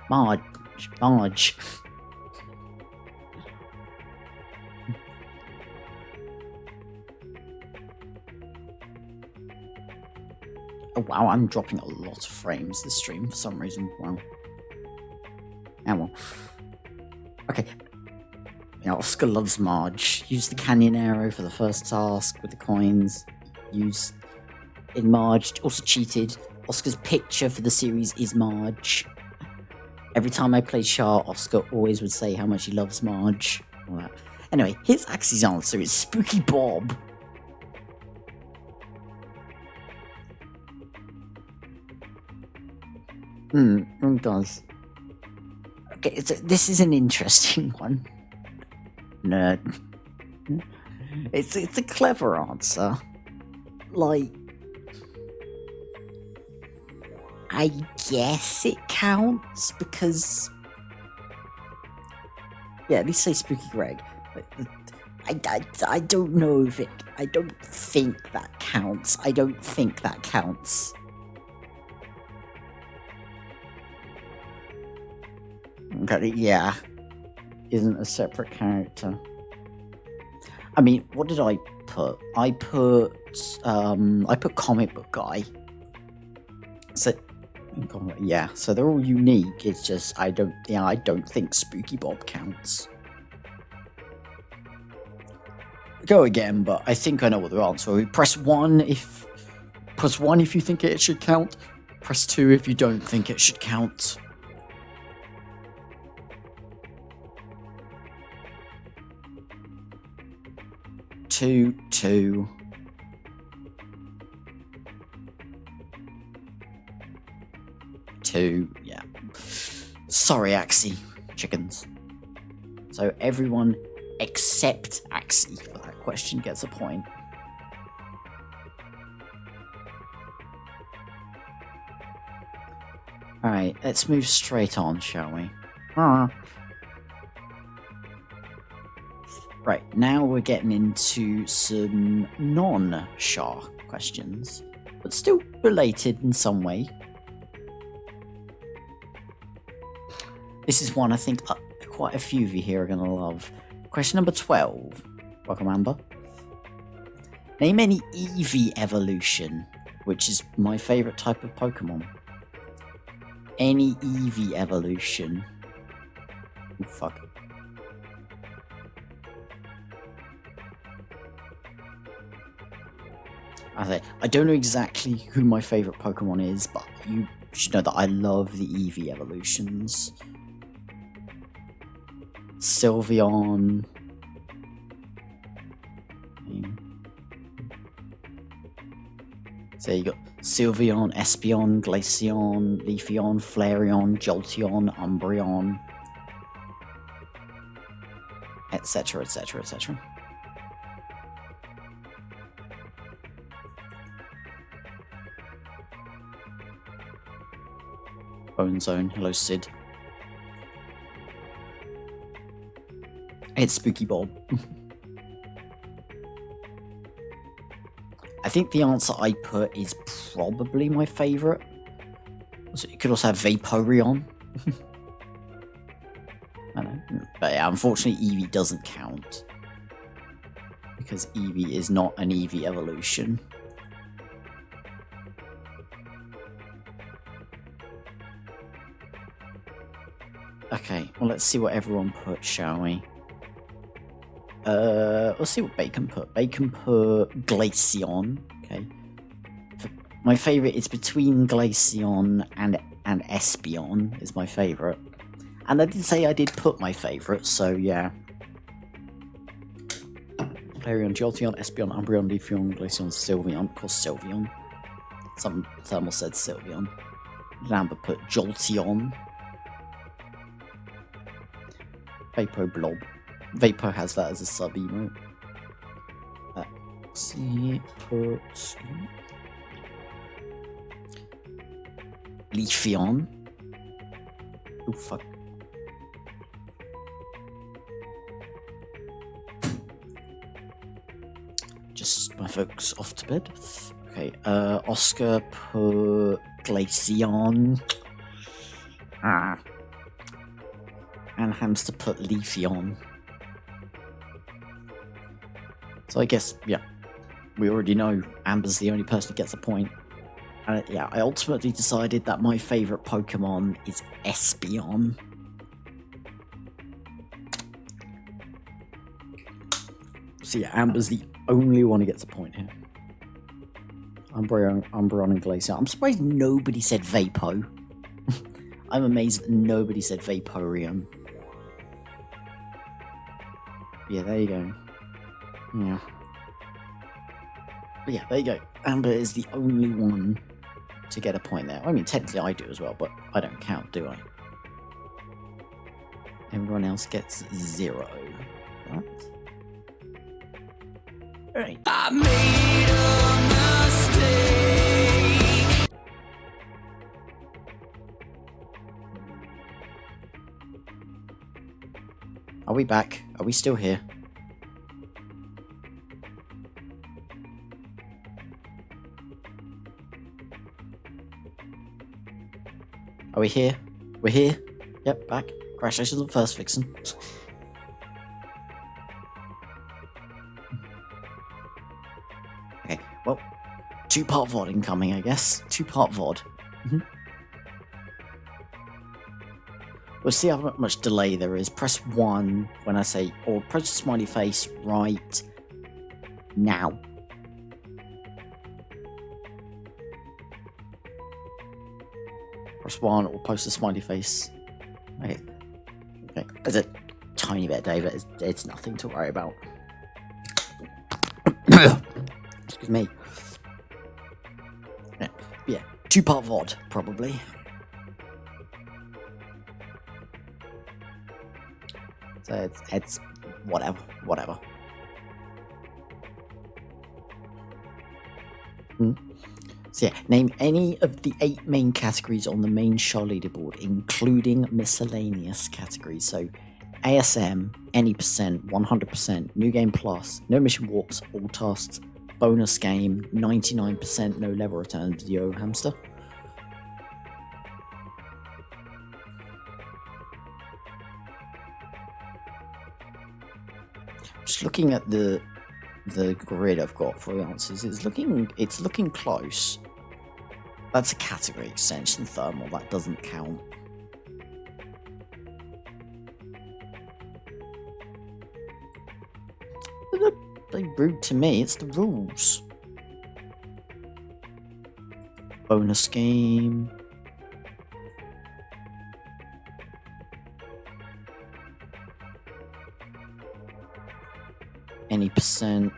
Marge. Oh wow, I'm dropping a lot of frames this stream for some reason. Wow. Ah well. Okay. Yeah, Oscar loves Marge. Use the canyon arrow for the first task with the coins. Use in Marge. Also cheated. Oscar's picture for the series is Marge. Every time I played SHAR, Oscar always would say how much he loves Marge. All that. Anyway, here's Axie's answer. It's Spooky Bob. It does. Okay, this is an interesting one. Nerd. It's a clever answer. Like, I guess it counts because, yeah, at least say Spooky Greg. I don't know if it. I don't think that counts. I don't think that counts. Okay, yeah, isn't a separate character. I mean, what did I put? I put comic book guy. So, yeah, so they're all unique. It's just I don't think Spooky Bob counts. Go again, but I think I know what the answer is. Press 1 if you think it should count. Press 2 if you don't think it should count. Two. Yeah. Sorry, Axie. Chickens. So everyone except Axie for that question gets a point. Alright, let's move straight on, shall we? Right, now we're getting into some non-SHAR questions, but still related in some way. This is one I think quite a few of you here are going to love. Question number 12. Welcome, Amber. Name any Eevee evolution, which is my favourite type of Pokemon. Any Eevee evolution. Oh, fuck. I don't know exactly who my favourite Pokemon is, but you should know that I love the Eevee evolutions. Sylveon. So you got Sylveon, Espeon, Glaceon, Leafeon, Flareon, Jolteon, Umbreon, etc, etc, etc. Bone Zone, hello Sid. It's Spooky Bob. I think the answer I put is probably my favourite. So you could also have Vaporeon. I don't know. But yeah, unfortunately Eevee doesn't count. because Eevee is not an Eevee evolution. Okay, well, let's see what everyone put, shall we? Let's see what Bacon put. Bacon put Glaceon. Okay. My favourite is between Glaceon and Espeon is my favourite. And I did say I did put my favourite, so yeah. Flareon, Jolteon, Espeon, Umbreon, Leafeon, Glaceon, Sylveon. Of course, Sylveon. Some Thermal said Sylveon. Lambert put Jolteon. Vapo Blob. Vapo has that as a sub emote. Let's see, put Leafeon. Oh fuck. Just my folks off to bed. Okay, Oscar put Glaceon. And Hamster put Leafeon. So I guess, yeah, we already know Amber's the only person who gets a point. And yeah, I ultimately decided that my favourite Pokemon is Espeon. So yeah, Amber's the only one who gets a point here. Umbreon and Glaceon. I'm surprised nobody said Vapo. I'm amazed that nobody said Vaporeon. Yeah, there you go. Yeah. But yeah, there you go. Amber is the only one to get a point there. I mean, technically I do as well, but I don't count, do I? Everyone else gets 0. What? Alright. I made a mistake. Are we back? Are we still here? Are we here? We're here? Yep, back. Congratulations on first fixing. Okay, well, 2-part VOD incoming, I guess. 2-part VOD. We'll see how much delay there is. Press 1 when I say, or press the smiley face right now. Press 1 or post a smiley face. Okay. Okay. There's a tiny bit, David. It's nothing to worry about. Excuse me. Yeah. 2-part VOD, probably. So it's whatever. So yeah, name any of the 8 main categories on the main SHAR leaderboard, including miscellaneous categories. So ASM, any percent, 100%, New Game Plus, no mission warps, all tasks, bonus game, 99%, no level returns, yo hamster. Just looking at the grid I've got for the answers, it's looking close. That's a category extension, thermal, that doesn't count. They're rude to me, it's the rules. Bonus game. Any percent.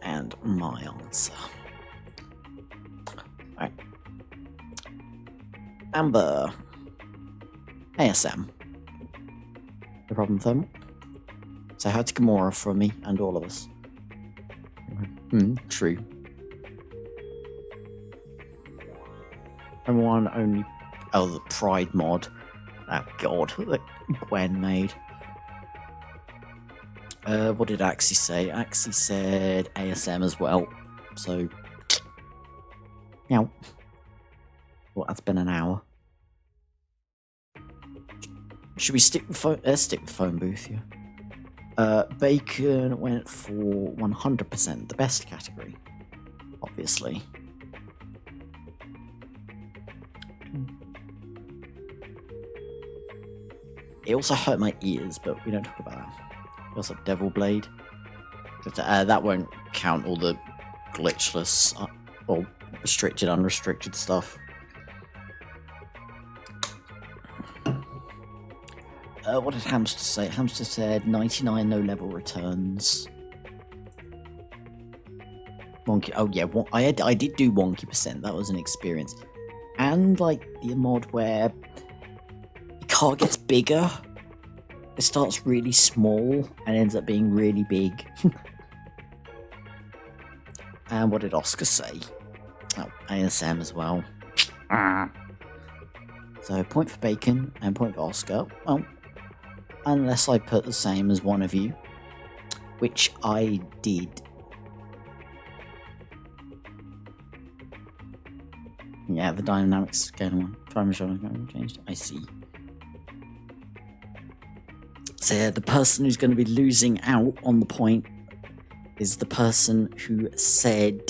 And my answer. Alright. Amber. ASM. No problem, Thermal. Say hi to Gamora from me and all of us. True. One only. Oh, the Pride mod. Oh god, that Gwen made. What did Axie say? Axie said ASM as well. So, meow. Well, that's been an hour. Should we stick with phone? Let's stick with phone booth, yeah. Bacon went for 100%, the best category, obviously. It also hurt my ears, but we don't talk about that. Also, Devil Blade. But, that won't count all the glitchless or restricted, unrestricted stuff. What did Hamster say? Hamster said 99 no-level returns. Wonky. Oh yeah, I did do wonky%. That was an experience. And like the mod where the car gets bigger. It starts really small and ends up being really big. And what did Oscar say? Oh, ASM as well. So point for Bacon and point for Oscar. Well, unless I put the same as one of you, which I did. Yeah, the dynamics scale one. Time changed. I see. So yeah, the person who's going to be losing out on the point is the person who said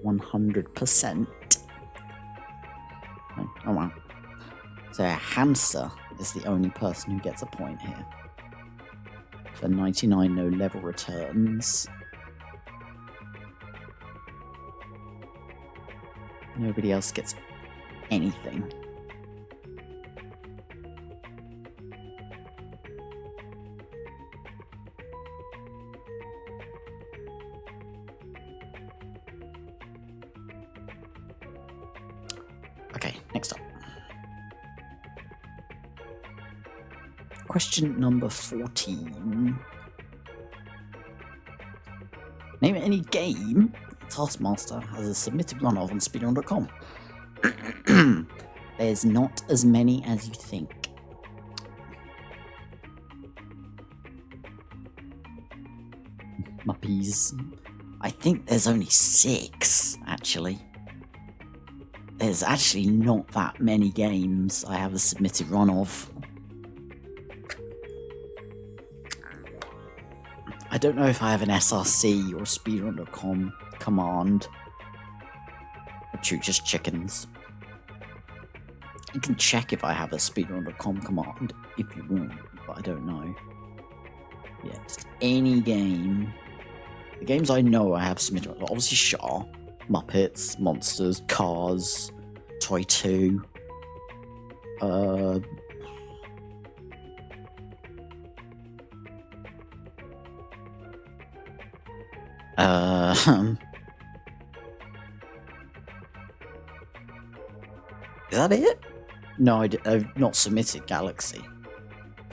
100%. Oh wow. So Hamster is the only person who gets a point here. For 99 no-level returns. Nobody else gets anything. Okay, next up. Question number 14. Name any game Taskmaster has a submitted run of on speedrun.com. There's not as many as you think. Muppies. I think there's only 6, actually. There's actually not that many games I have a submitted run of. I don't know if I have an SRC or speedrun.com command. Or shoot just chickens. You can check if I have a speedrun.com command if you want, but I don't know. Yeah, just any game. The games I know I have submitted, obviously SHAR, Muppets, Monsters, Cars, Toy 2. Is that it? No, I've not submitted Galaxy.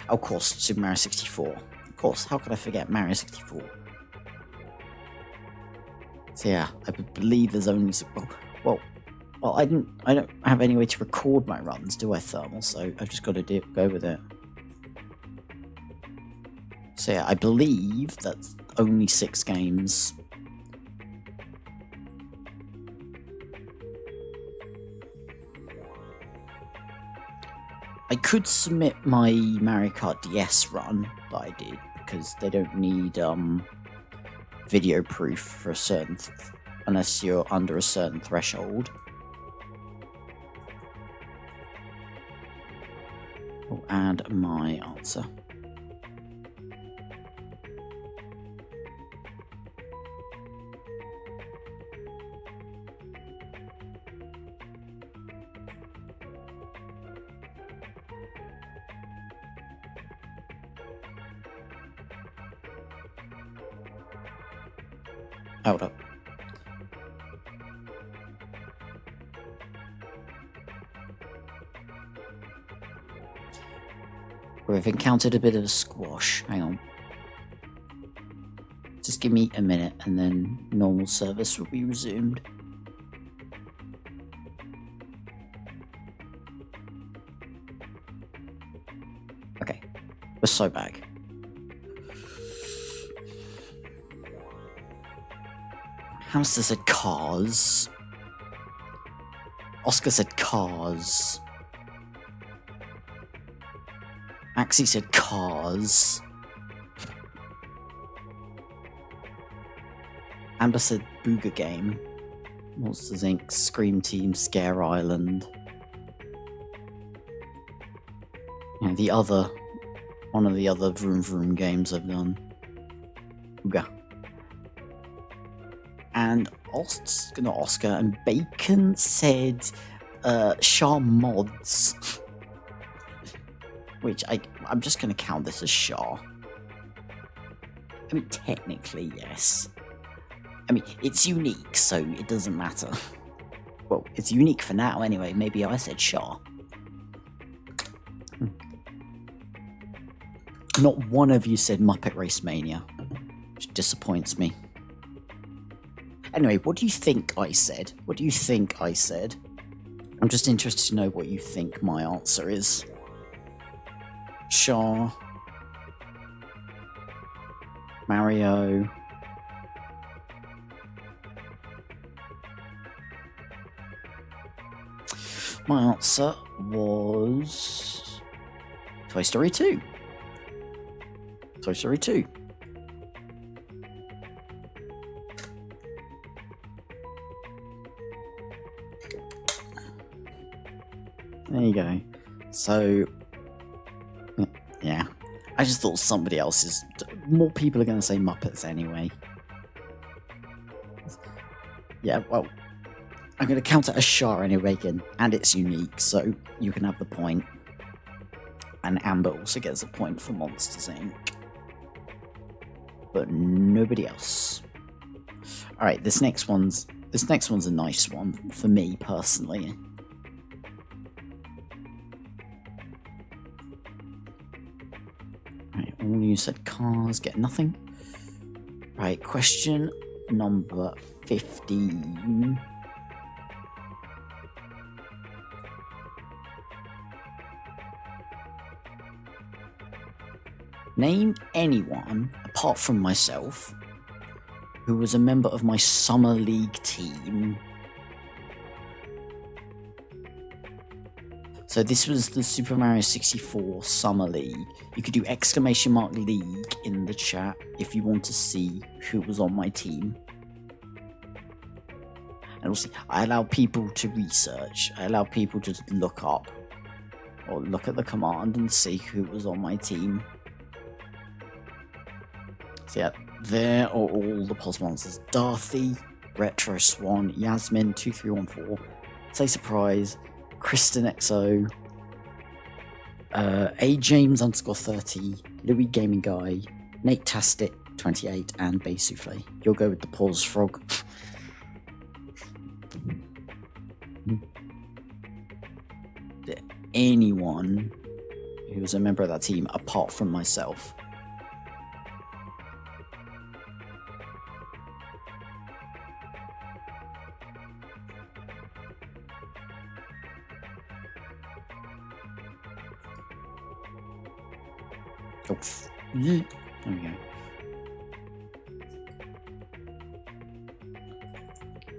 Of course, Super Mario 64. Of course, how could I forget Mario 64? So yeah, I believe there's only well, I don't have any way to record my runs, do I, Thermal? So I've just got to go with it. So yeah, I believe that's only 6 games. I could submit my Mario Kart DS run that I did, because they don't need video proof for a certain unless you're under a certain threshold. I'll add my answer. Hold up. We've encountered a bit of a squash. Hang on. Just give me a minute and then normal service will be resumed. Okay. We're so back. Hamster said Cars. Oscar said cars. Axie said cars. Amber said Booga Game. Monsters Inc., Scream Team, Scare Island. Yeah, one of the other Vroom Vroom games I've done. Booga. And Oscar and Bacon said SHAR mods. Which I'm just going to count this as SHAR. I mean, technically, yes. I mean, it's unique, so it doesn't matter. Well, it's unique for now anyway. Maybe I said SHAR. Not one of you said Muppet Race Mania, which disappoints me. Anyway, what do you think I said? What do you think I said? I'm just interested to know what you think my answer is. SHAR. Mario. My answer was Toy Story 2. Toy Story 2. There you go. So, yeah. I just thought somebody else's... More people are going to say Muppets anyway. Yeah, well, I'm going to count it as SHAR anyway again, and it's unique, so you can have the point. And Amber also gets a point for Monsters Inc. But nobody else. Alright, this next one's a nice one for me personally. Right, all you said cars get nothing. Right, question number 15. Name anyone, apart from myself, who was a member of my Summer League team. So this was the Super Mario 64 Summer League. You could do !league in the chat if you want to see who was on my team. And also, I allow people to research. I allow people to look up or look at the command and see who was on my team. So yeah, there are all the pos monsters. Darthy, Retro Swan, Yasmin, 2314, Say Surprise, Kristen XO, A James _30, Louis Gaming Guy, Nate Tastic 28, and Bay Souffle. You'll go with the Pause Frog. Anyone who was a member of that team apart from myself. Oh, there we go.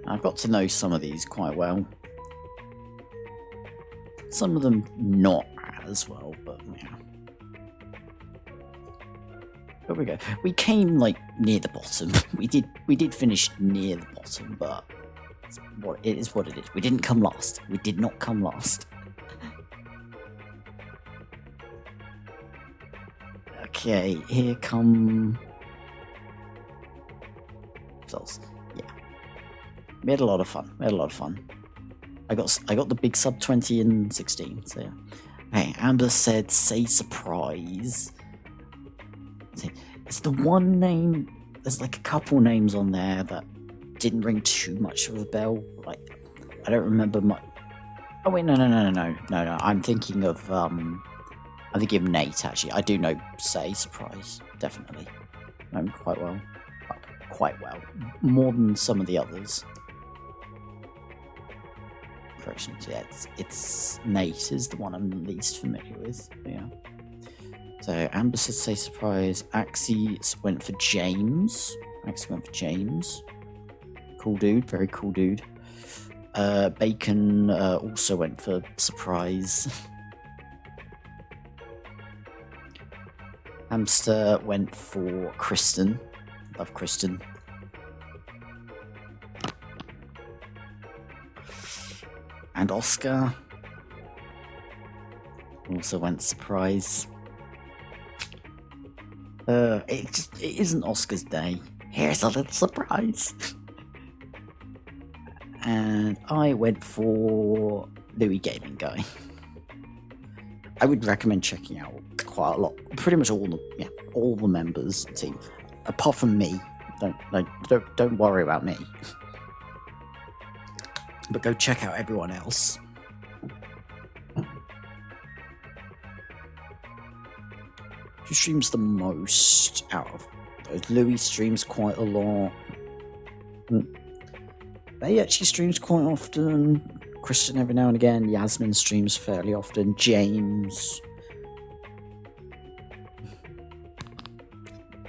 I've got to know some of these quite well. Some of them not as well, but yeah. There we go. We came like near the bottom. We did finish near the bottom, but it is what it is. We didn't come last. We did not come last. Okay, here come results. Yeah, we had a lot of fun. I got the big sub 20 and 16. So yeah. Hey, Amber said, "Say Surprise." It's the one name. There's like a couple names on there that didn't ring too much of a bell. Like, I don't remember much. Oh wait, no. I'm thinking of Nate, actually. I do know Say Surprise, definitely. Quite well. More than some of the others. Corrections, yeah, it's Nate is the one I'm least familiar with. Yeah. So Amber said Say Surprise. Axie went for James. Cool dude, very cool dude. Bacon also went for surprise. Hamster went for Kristen. Love Kristen. And Oscar also went surprise. It isn't Oscar's day. Here's a little surprise. And I went for Louis Gaming Guy. I would recommend checking out quite a lot. Pretty much all the members of the team, apart from me. Don't worry about me. But go check out everyone else. Who streams the most out of those? Louis streams quite a lot. They actually streams quite often. Christian every now and again. Yasmin streams fairly often. James.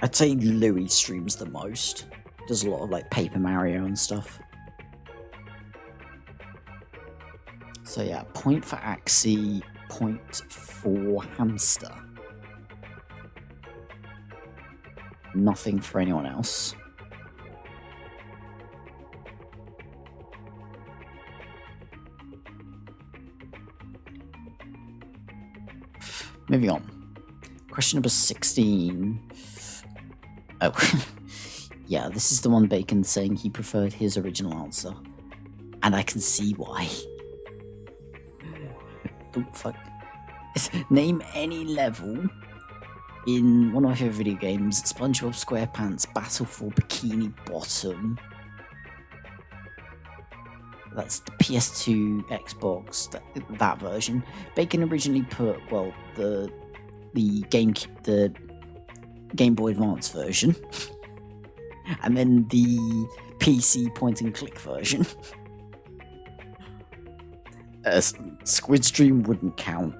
I'd say Louis streams the most. Does a lot of like Paper Mario and stuff. So yeah, point for Axie, point for Hamster. Nothing for anyone else. Moving on. Question number 16. Oh, yeah, this is the one Bacon saying he preferred his original answer. And I can see why. Oh, fuck. Name any level in one of my favourite video games, SpongeBob SquarePants Battle for Bikini Bottom. That's the PS2, Xbox, that version. Bacon originally put, well, the Game Boy Advance version, and then the PC point-and-click version. Squid Stream wouldn't count.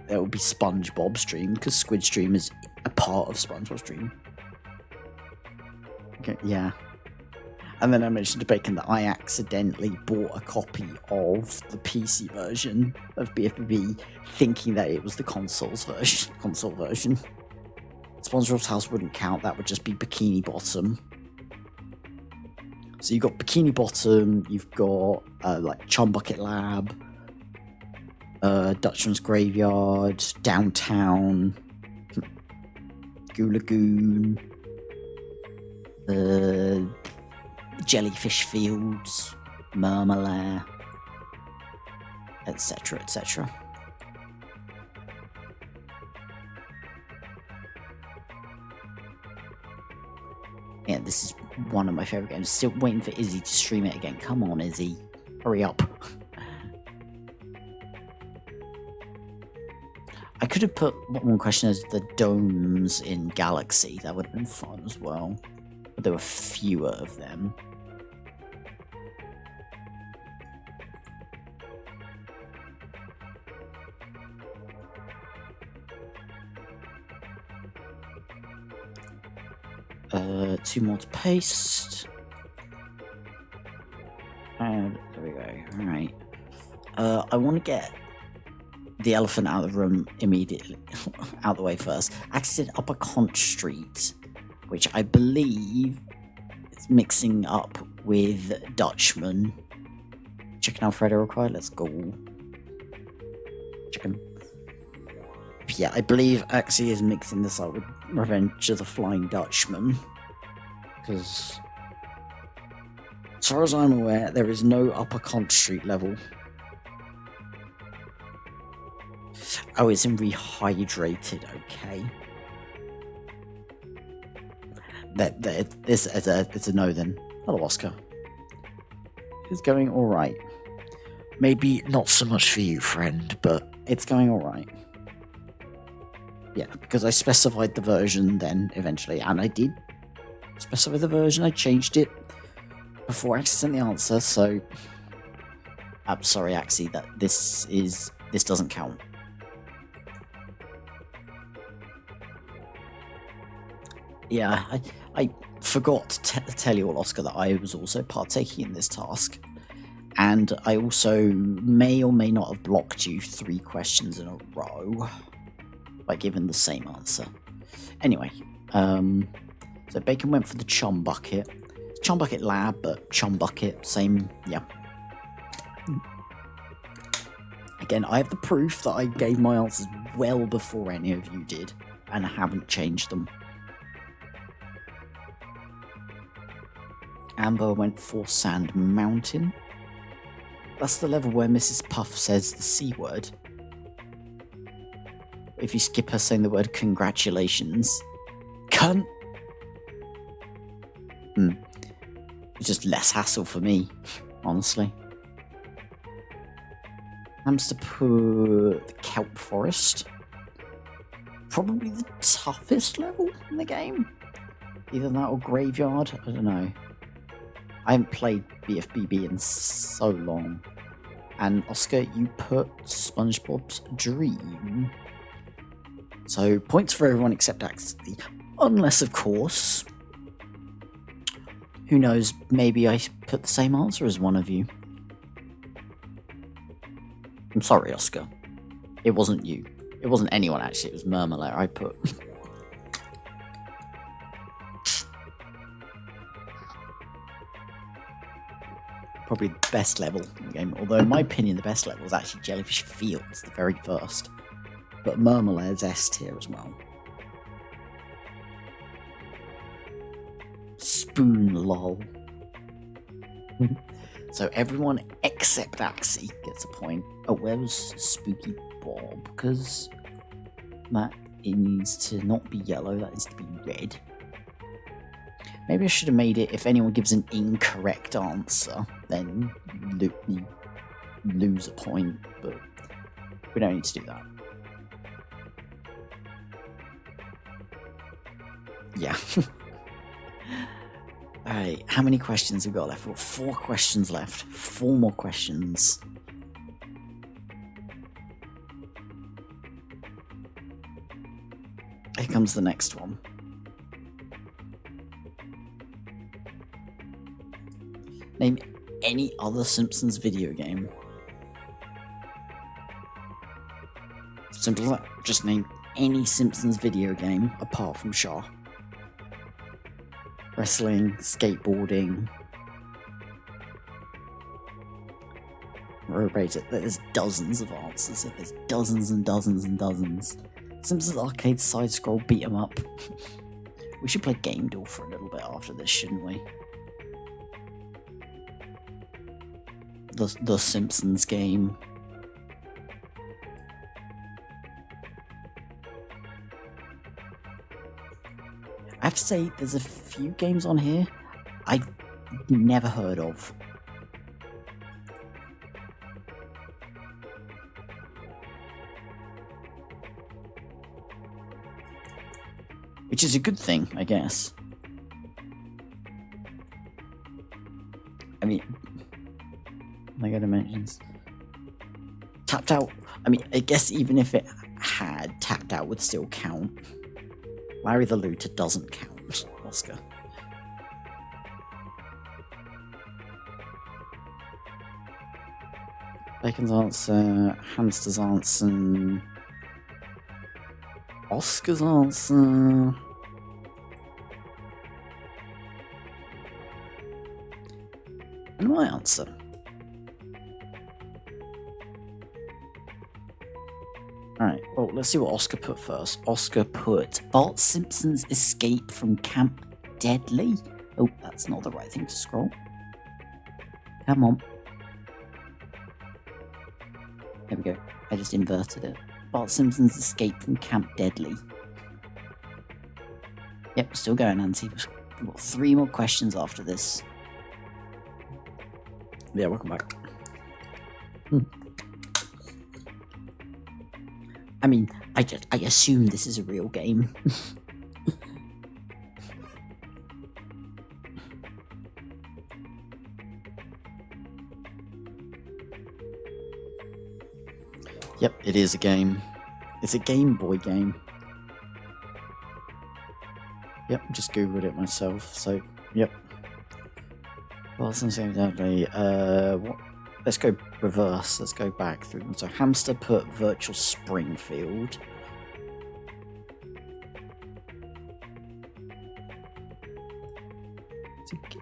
That would be SpongeBob Stream, because Squid Stream is a part of SpongeBob Stream. Okay, yeah. And then I mentioned to Bacon that I accidentally bought a copy of the PC version of BFBB, thinking that it was the console version. SpongeBob's House wouldn't count, that would just be Bikini Bottom. So you've got Bikini Bottom, you've got like Chum Bucket Lab, Dutchman's Graveyard, Downtown, Goo Lagoon, Jellyfish Fields, Murmalair, etc, etc. Yeah, this is one of my favourite games. Still waiting for Izzy to stream it again. Come on, Izzy. Hurry up. I could have put one question as the domes in Galaxy. That would have been fun as well. But there were fewer of them. Two more to paste. And there we go. Alright. I want to get the elephant out of the room immediately. Out of the way first. Accident Upper Conch Street, which I believe is mixing up with Dutchman. Chicken Alfredo required. Let's go. Chicken. Yeah, I believe Axie is mixing this up with Revenge of the Flying Dutchman. Because, as far as I'm aware, there is no Upper Conch Street level. Oh, it's in Rehydrated, okay. It's a no then. Hello, Oscar. It's going alright. Maybe not so much for you, friend, but it's going alright. Yeah, because I specified the version then, eventually, and I did specify the version. I changed it before I sent the answer, so I'm sorry, Axie, that this doesn't count. Yeah, I forgot to tell you all, Oscar, that I was also partaking in this task, And I also may or may not have blocked you 3 questions in a row by giving the same answer. Anyway, so Bacon went for the Chum Bucket. Chum Bucket Lab, but Chum Bucket, same, yeah. Again, I have the proof that I gave my answers well before any of you did, and I haven't changed them. Amber went for Sand Mountain. That's the level where Mrs. Puff says the C word. If you skip her saying the word congratulations. Cunt! It's just less hassle for me, honestly. Hamster put the Kelp Forest. Probably the toughest level in the game. Either that or Graveyard, I don't know. I haven't played BFBB in so long. And Oscar, you put SpongeBob's Dream. So, points for everyone except Axie. Unless, of course, who knows, maybe I put the same answer as one of you. I'm sorry, Oscar. It wasn't you. It wasn't anyone, actually. It was Murmler I put. Probably the best level in the game. Although, in my opinion, the best level is actually Jellyfish Fields, the very first. But Murmler is S tier as well. Spoon lol. So everyone except Axie gets a point. Oh, where was Spooky Bob? Because that it needs to not be yellow, that needs to be red. Maybe I should have made it, if anyone gives an incorrect answer, then you lose a point, but we don't need to do that. Yeah. Alright, how many questions have we got left? We've got 4 questions left. 4 more questions. Here comes the next one. Name any other Simpsons video game. Simple as that. Just name any Simpsons video game apart from SHAR. Wrestling, skateboarding, road rage. There's dozens of answers. There's dozens and dozens and dozens. Simpsons arcade side scroll beat 'em up. We should play Game Door for a little bit after this, shouldn't we? The Simpsons game. I have to say, there's a few games on here I've never heard of. Which is a good thing, I guess. I mean, Mega Dimensions. Tapped Out, I mean, I guess even if it had, Tapped Out would still count. Larry the Looter doesn't count, Oscar. Bacon's answer, Hamster's answer, Oscar's answer. And my answer. Alright, well, let's see what Oscar put first. Oscar put Bart Simpson's Escape from Camp Deadly. Oh, that's not the right thing to scroll. Come on. There we go. I just inverted it. Bart Simpson's Escape from Camp Deadly. Yep, still going, Nancy. We've got 3 more questions after this. Yeah, welcome back. I mean, I assume this is a real game. Yep, it is a game. It's a Game Boy game. Yep, just googled it myself, so, yep. Well, something definitely, what? let's go reverse. Let's go back through them. So Hamster put Virtual Springfield.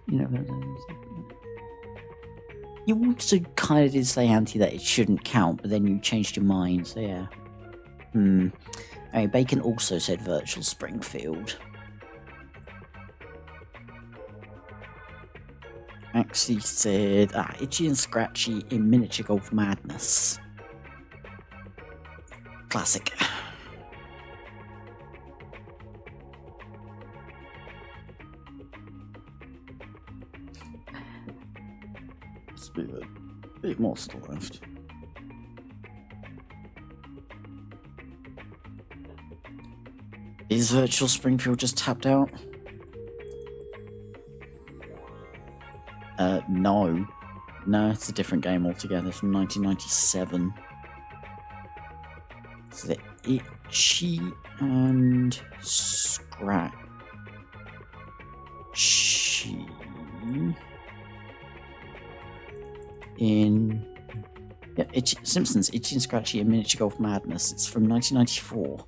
You know, you also kind of did say, Auntie, that it shouldn't count, but then you changed your mind. So yeah. Bacon also said Virtual Springfield. Actually said Itchy and Scratchy in Miniature Golf Madness. Classic. Must be a bit more to the left. Is Virtual Springfield just tapped out? No. No, it's a different game altogether from 1997. So the Itchy and Scratchy. In Simpsons Itchy and Scratchy and Miniature Golf Madness. It's from 1994.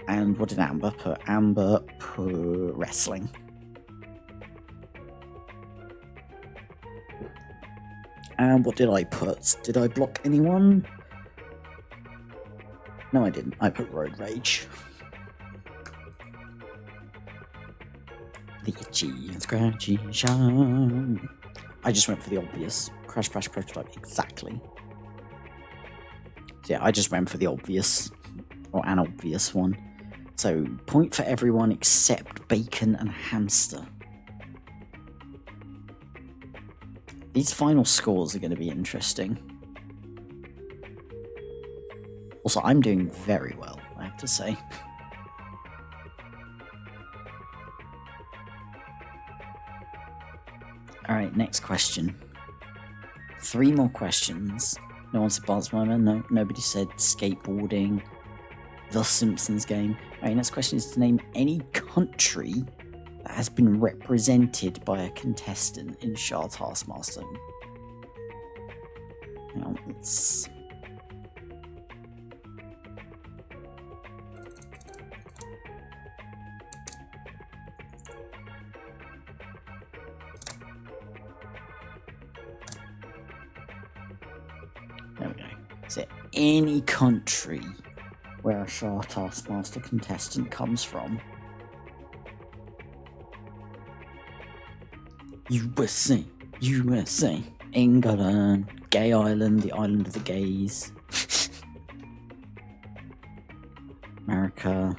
And what did Amber put? Amber put wrestling. And what did I put? Did I block anyone? No, I didn't. I put Road Rage. The Itchy and Scratchy SHAR. I just went for the obvious. Crash Crash Prototype, exactly. So yeah, I just went for the obvious. Or an obvious one. So, point for everyone except Bacon and Hamster. These final scores are going to be interesting. Also, I'm doing very well, I have to say. Alright, next question. 3 more questions. No one said Barnswimer, no, nobody said skateboarding. The Simpsons game. Alright, next question is to name any country that has been represented by a contestant in SHAR Taskmaster. Now, let's... There we go. Is there any country where a SHAR Taskmaster contestant comes from? USA, USA, England, Gay Island, the island of the gays. America.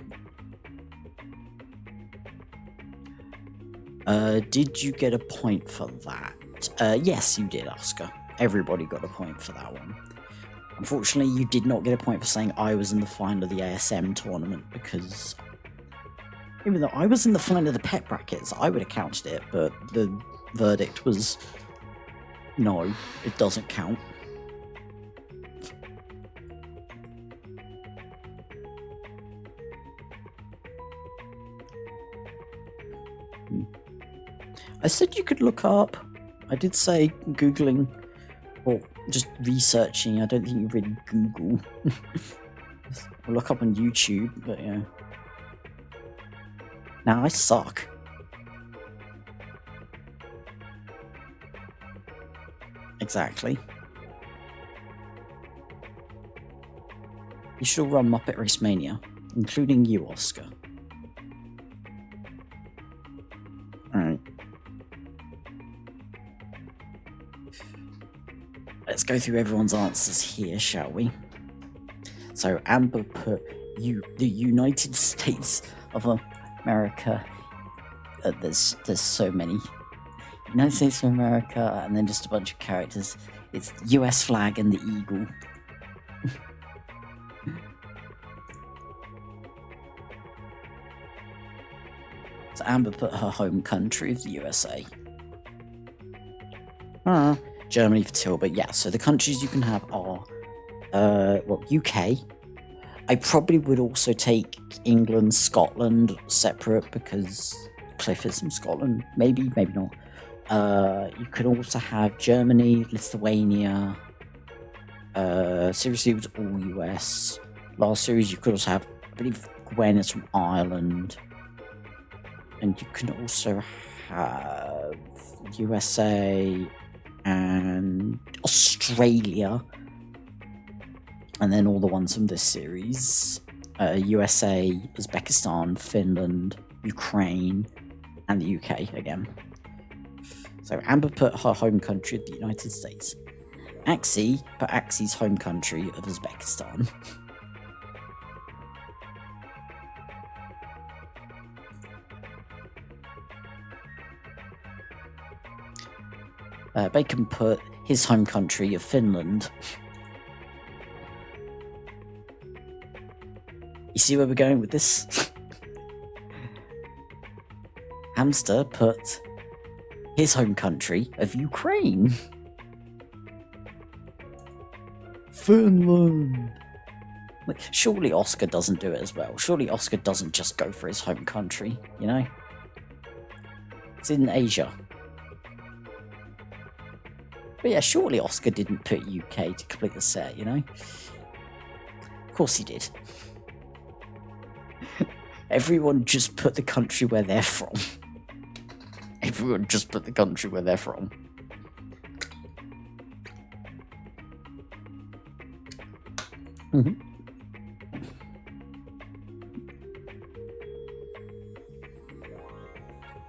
Did you get a point for that? Yes, you did, Oscar. Everybody got a point for that one. Unfortunately, you did not get a point for saying I was in the final of the ASM tournament, because even though I was in the final of the pet brackets, I would have counted it, but the verdict was no, it doesn't count. I said you could look up. I did say Googling or just researching. I don't think you really Google. Or look up on YouTube, but yeah. Now I suck. Exactly. You should all run Muppet Race Mania, including you, Oscar. Alright. Let's go through everyone's answers here, shall we? So Amber put the United States of America. There's so many. United States of America, and then just a bunch of characters. It's the US flag and the eagle. So Amber put her home country of the USA. Germany for Till, but yeah, so the countries you can have are, UK. I probably would also take England, Scotland separate, because Cliff is from Scotland. Maybe, maybe not. You can also have Germany, Lithuania. Seriously, it was all US. Last series, you could also have, I believe, Gwen is from Ireland. And you can also have USA and Australia. And then all the ones from this series. USA, Uzbekistan, Finland, Ukraine, and the UK again. So Amber put her home country of the United States. Axie put Axie's home country of Uzbekistan. Bacon put his home country of Finland. You see where we're going with this? Hamster put his home country of Ukraine. Finland. Like, surely Oscar doesn't do it as well. Surely Oscar doesn't just go for his home country, you know? It's in Asia. But yeah, surely Oscar didn't put UK to complete the set, you know? Of course he did. Everyone just put the country where they're from. Everyone just put the country where they're from.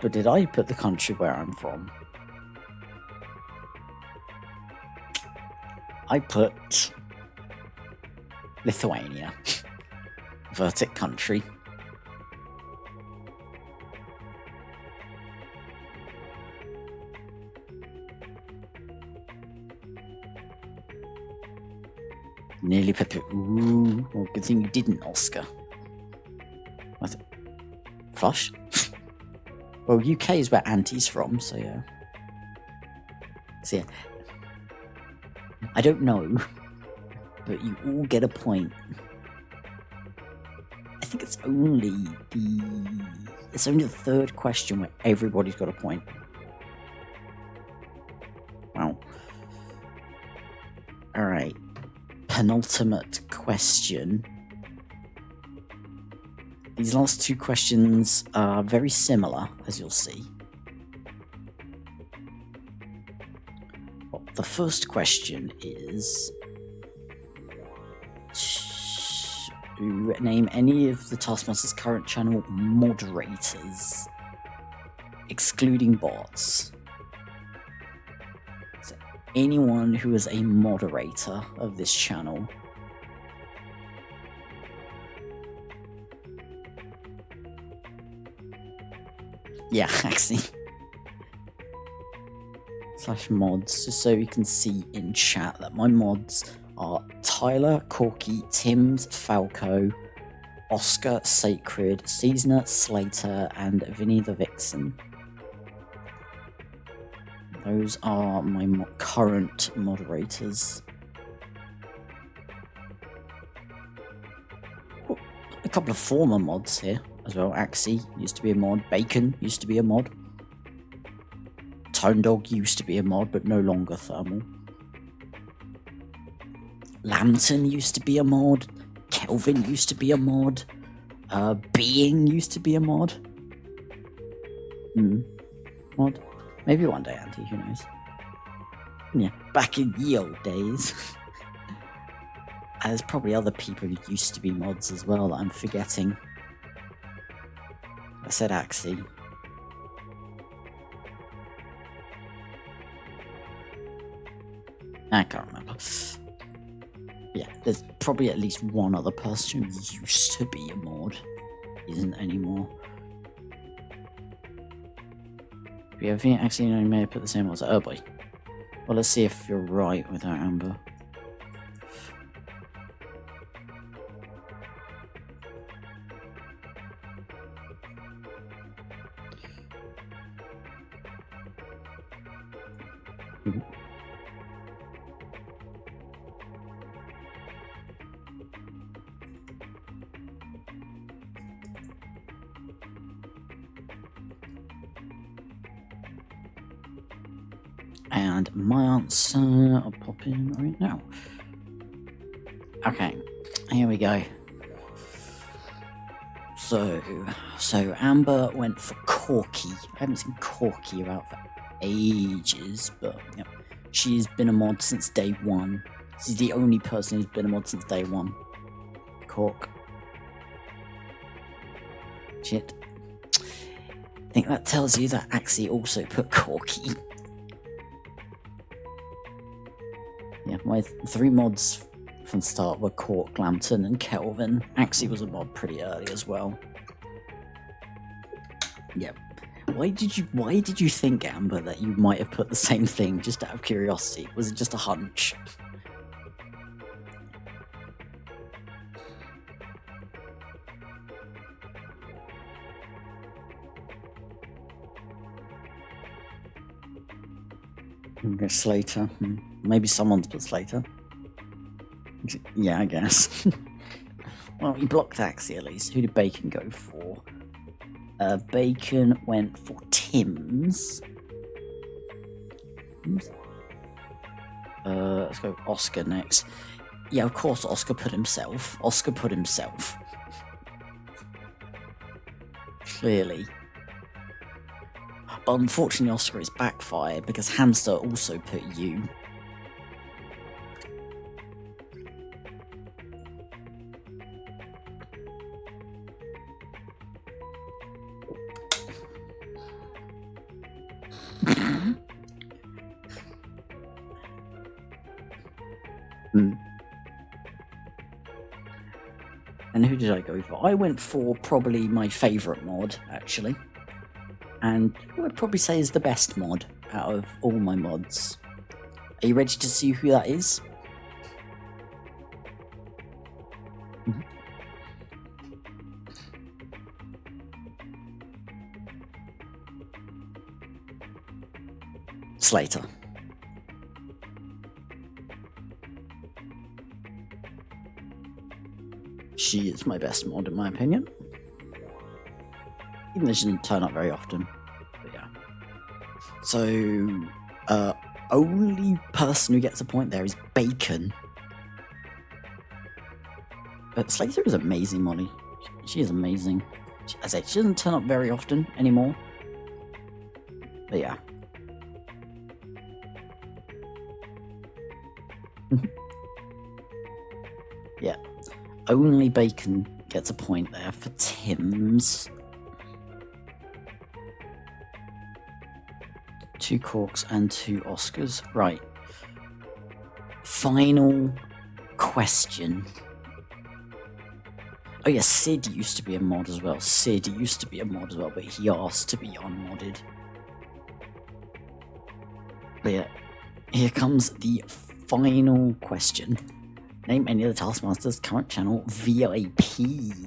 But did I put the country where I'm from? I put Lithuania. Vertic country. Nearly put the... Ooh, well, good thing you didn't, Oscar. What? Flush? Well, UK is where Auntie's from, so yeah. So yeah. I don't know, but you all get a point. I think it's only the third question where everybody's got a point. Wow. Alright. Penultimate question. These last two questions are very similar, as you'll see. Well, the first question is to name any of the Taskmaster's current channel moderators, excluding bots. So anyone who is a moderator of this channel. Yeah, actually. /mods, just so you can see in chat that my mods are Tyler, Corky, Tim's, Falco, Oscar, Sacred, Seasner, Slater, and Vinny the Vixen. Those are my current moderators. Oh, a couple of former mods here as well. Axie used to be a mod. Bacon used to be a mod. Tone Dog used to be a mod, but no longer Thermal. Lantern used to be a mod. Kelvin used to be a mod. Being used to be a mod. Mod. Maybe one day, Auntie, who knows? Yeah, back in the old days. There's probably other people who used to be mods as well that I'm forgetting. I said Axie. I can't remember. Yeah, there's probably at least one other person who used to be a mod. Isn't anymore. Yeah, I think actually you may have put the same ones. Oh boy. Well, let's see if you're right with that, Amber. And my answer, I'll pop in right now. Okay, here we go. So Amber went for Corky. I haven't seen Corky about for ages, but yeah, she's been a mod since day one. She's the only person who's been a mod since day one. Cork. Shit. I think that tells you that Axie also put Corky. Yeah, my 3 mods from the start were Cork, Lambton, and Kelvin. Axie was a mod pretty early as well. Yeah. Why did you think, Amber, that you might have put the same thing just out of curiosity? Was it just a hunch? Slater. Maybe someone's put Slater. Yeah, I guess. Well, he blocked Axie at least. Who did Bacon go for? Bacon went for Tim's. Let's go Oscar next. Yeah, of course Oscar put himself. Clearly. But unfortunately Oscar is backfired because Hamster also put you. And who did I go for? I went for probably my favourite mod, actually. And who I'd probably say is the best mod out of all my mods. Are you ready to see who that is? Slater. She is my best mod in my opinion. Even though she doesn't turn up very often. But yeah. So, only person who gets a point there is Bacon. But Slater is amazing, Molly. She is amazing. As I said, she doesn't turn up very often anymore. But yeah. Yeah. Only Bacon gets a point there for Tim's. 2 Corks and 2 Oscars. Right. Final question. Oh yeah, Sid used to be a mod as well. But he asked to be unmodded. But yeah, here comes the final question. Name any of the Taskmaster's current channel VIPs.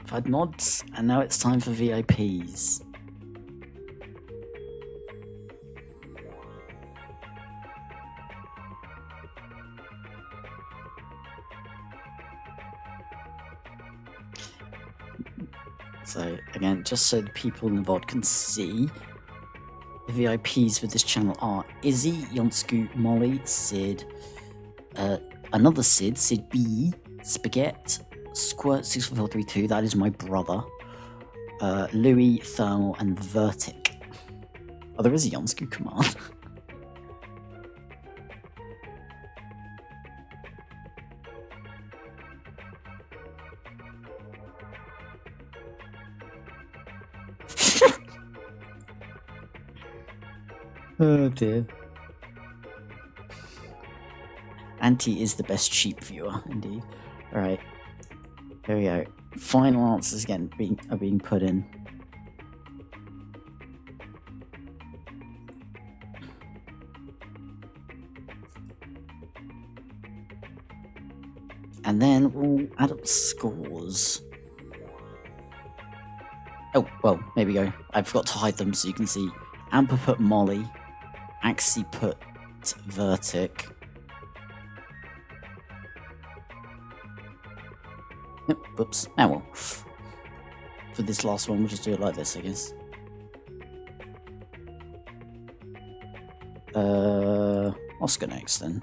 I've had mods, and now it's time for VIPs. So, again, just so the people in the VOD can see, the VIPs for this channel are Izzy, Yonsku, Molly, Sid, another Sid, Sid B, Spaghetti, Squirt64432, that is my brother, Louis, Thermal, and Vertic. Oh, there is a Yonsku command. Oh dear. Auntie is the best sheep viewer, indeed. Alright. There we go. Final answers again are being put in. And then we'll add up the scores. Oh, well, there we go. I forgot to hide them so you can see. Amber put Molly. Axie put Vertic. Whoops. Oh well. For this last one, we'll just do it like this, I guess. Oscar next then.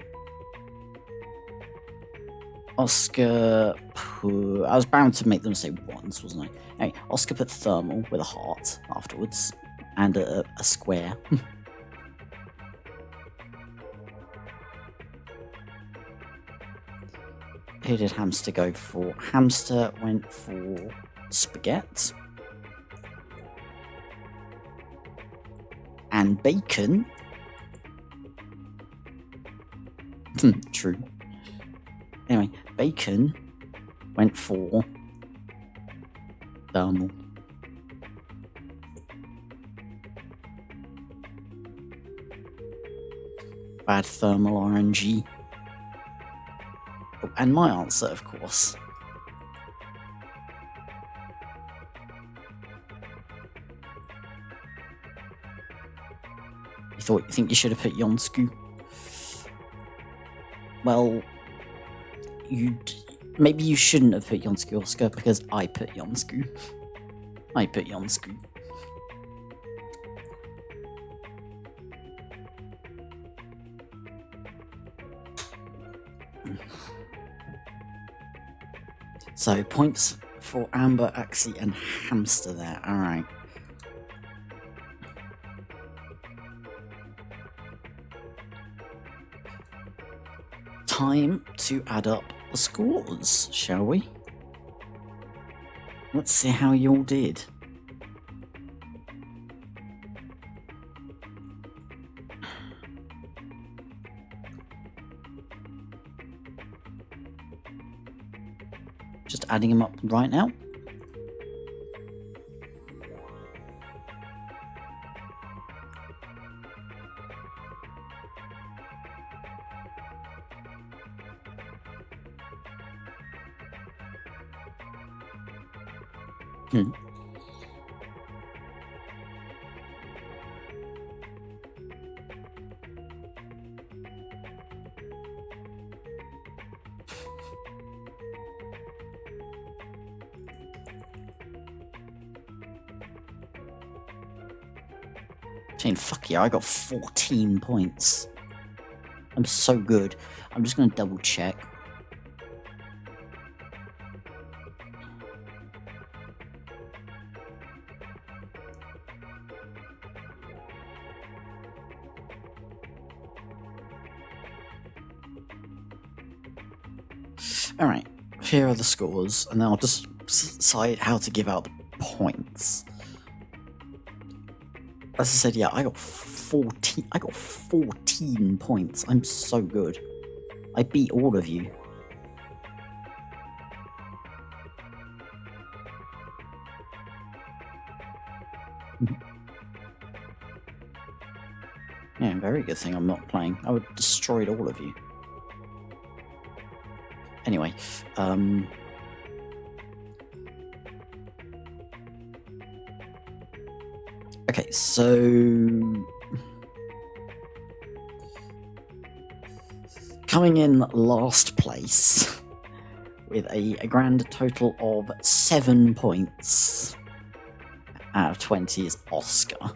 Oscar, I was bound to make them say once, wasn't I? Anyway, Oscar put thermal with a heart afterwards and a square. Who did Hamster go for? Hamster went for spaghetti. And bacon. True. Anyway, bacon went for thermal. Bad thermal RNG. Oh, and my answer, of course. You think you should have put Yonsku? Well, maybe you shouldn't have put Yonsku, Oscar, because I put Yonsku. I put Yonsku. So, points for Amber, Axie, and Hamster there. Alright. Time to add up the scores, shall we? Let's see how you all did. Just adding them up right now. Fuck yeah, I got 14 points. I'm so good. I'm just going to double check. Alright, here are the scores, and then I'll just decide how to give out the points. As I said, yeah, I got 14 points. I'm so good. I beat all of you. Yeah, very good thing I'm not playing. I would have destroyed all of you. Anyway, okay, so coming in last place with a grand total of 7 points out of 20 is Oscar.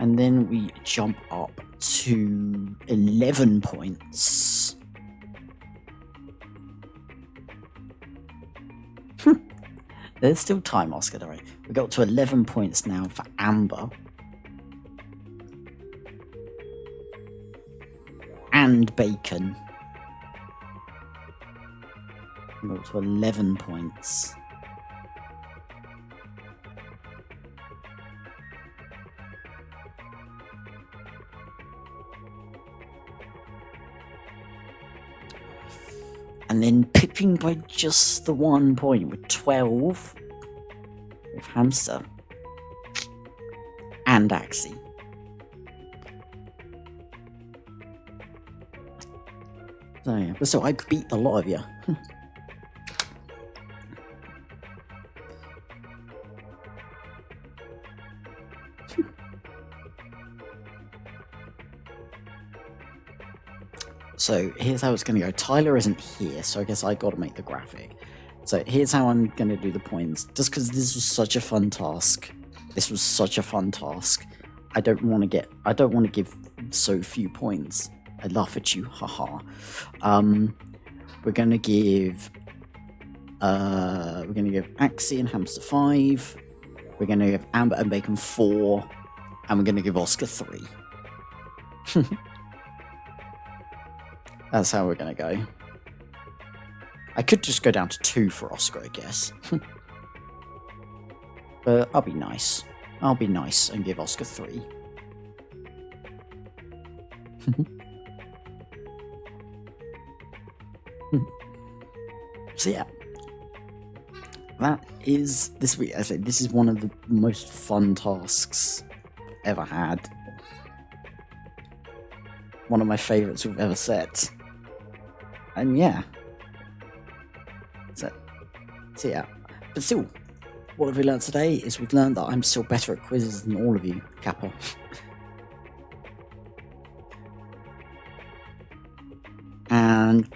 And then we jump up to 11 points. There's still time, Oscar, don't worry. We got to 11 points now for Amber. And Bacon. We got to 11 points. And then pipping by just the 1 point with 12 with Hamster and Axie. So yeah, so I beat a lot of you. So here's how it's going to go. Tyler isn't here, so I guess I got to make the graphic. So here's how I'm going to do the points. Just because this was such a fun task. This was such a fun task. I don't want to give so few points. I laugh at you, haha. We're going to give Axie and Hamster 5. We're going to give Amber and Bacon 4, and we're going to give Oscar 3. That's how we're going to go. I could just go down to 2 for Oscar, I guess. But I'll be nice. I'll be nice and give Oscar 3. So yeah. That is this week. I say this is one of the most fun tasks ever had. One of my favourites we've ever set. And yeah. So yeah. But still, what have we learned today is we've learned that I'm still better at quizzes than all of you, Kappa. And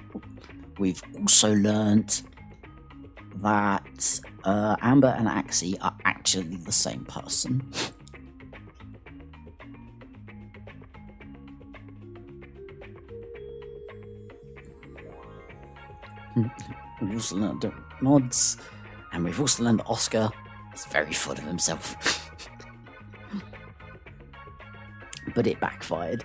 we've also learned that Amber and Axie are actually the same person. We've also learned the mods, and we've also learned that Oscar is very full of himself. But it backfired.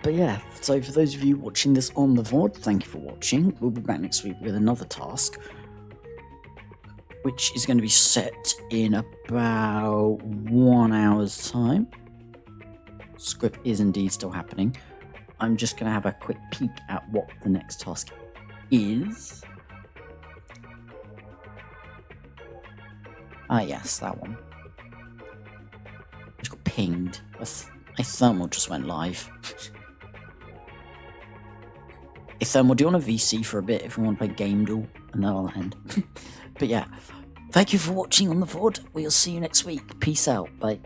But yeah, so for those of you watching this on the VOD, thank you for watching. We'll be back next week with another task, which is going to be set in about 1 hour's time. Script is indeed still happening. I'm just going to have a quick peek at what the next task is. Ah yes, that one. Just got pinged. My thermal just went live. Hey Thermal, do you want a VC for a bit if we want to play Game Duel? And then I'll end. But yeah, thank you for watching on the VOD. We'll see you next week. Peace out. Bye.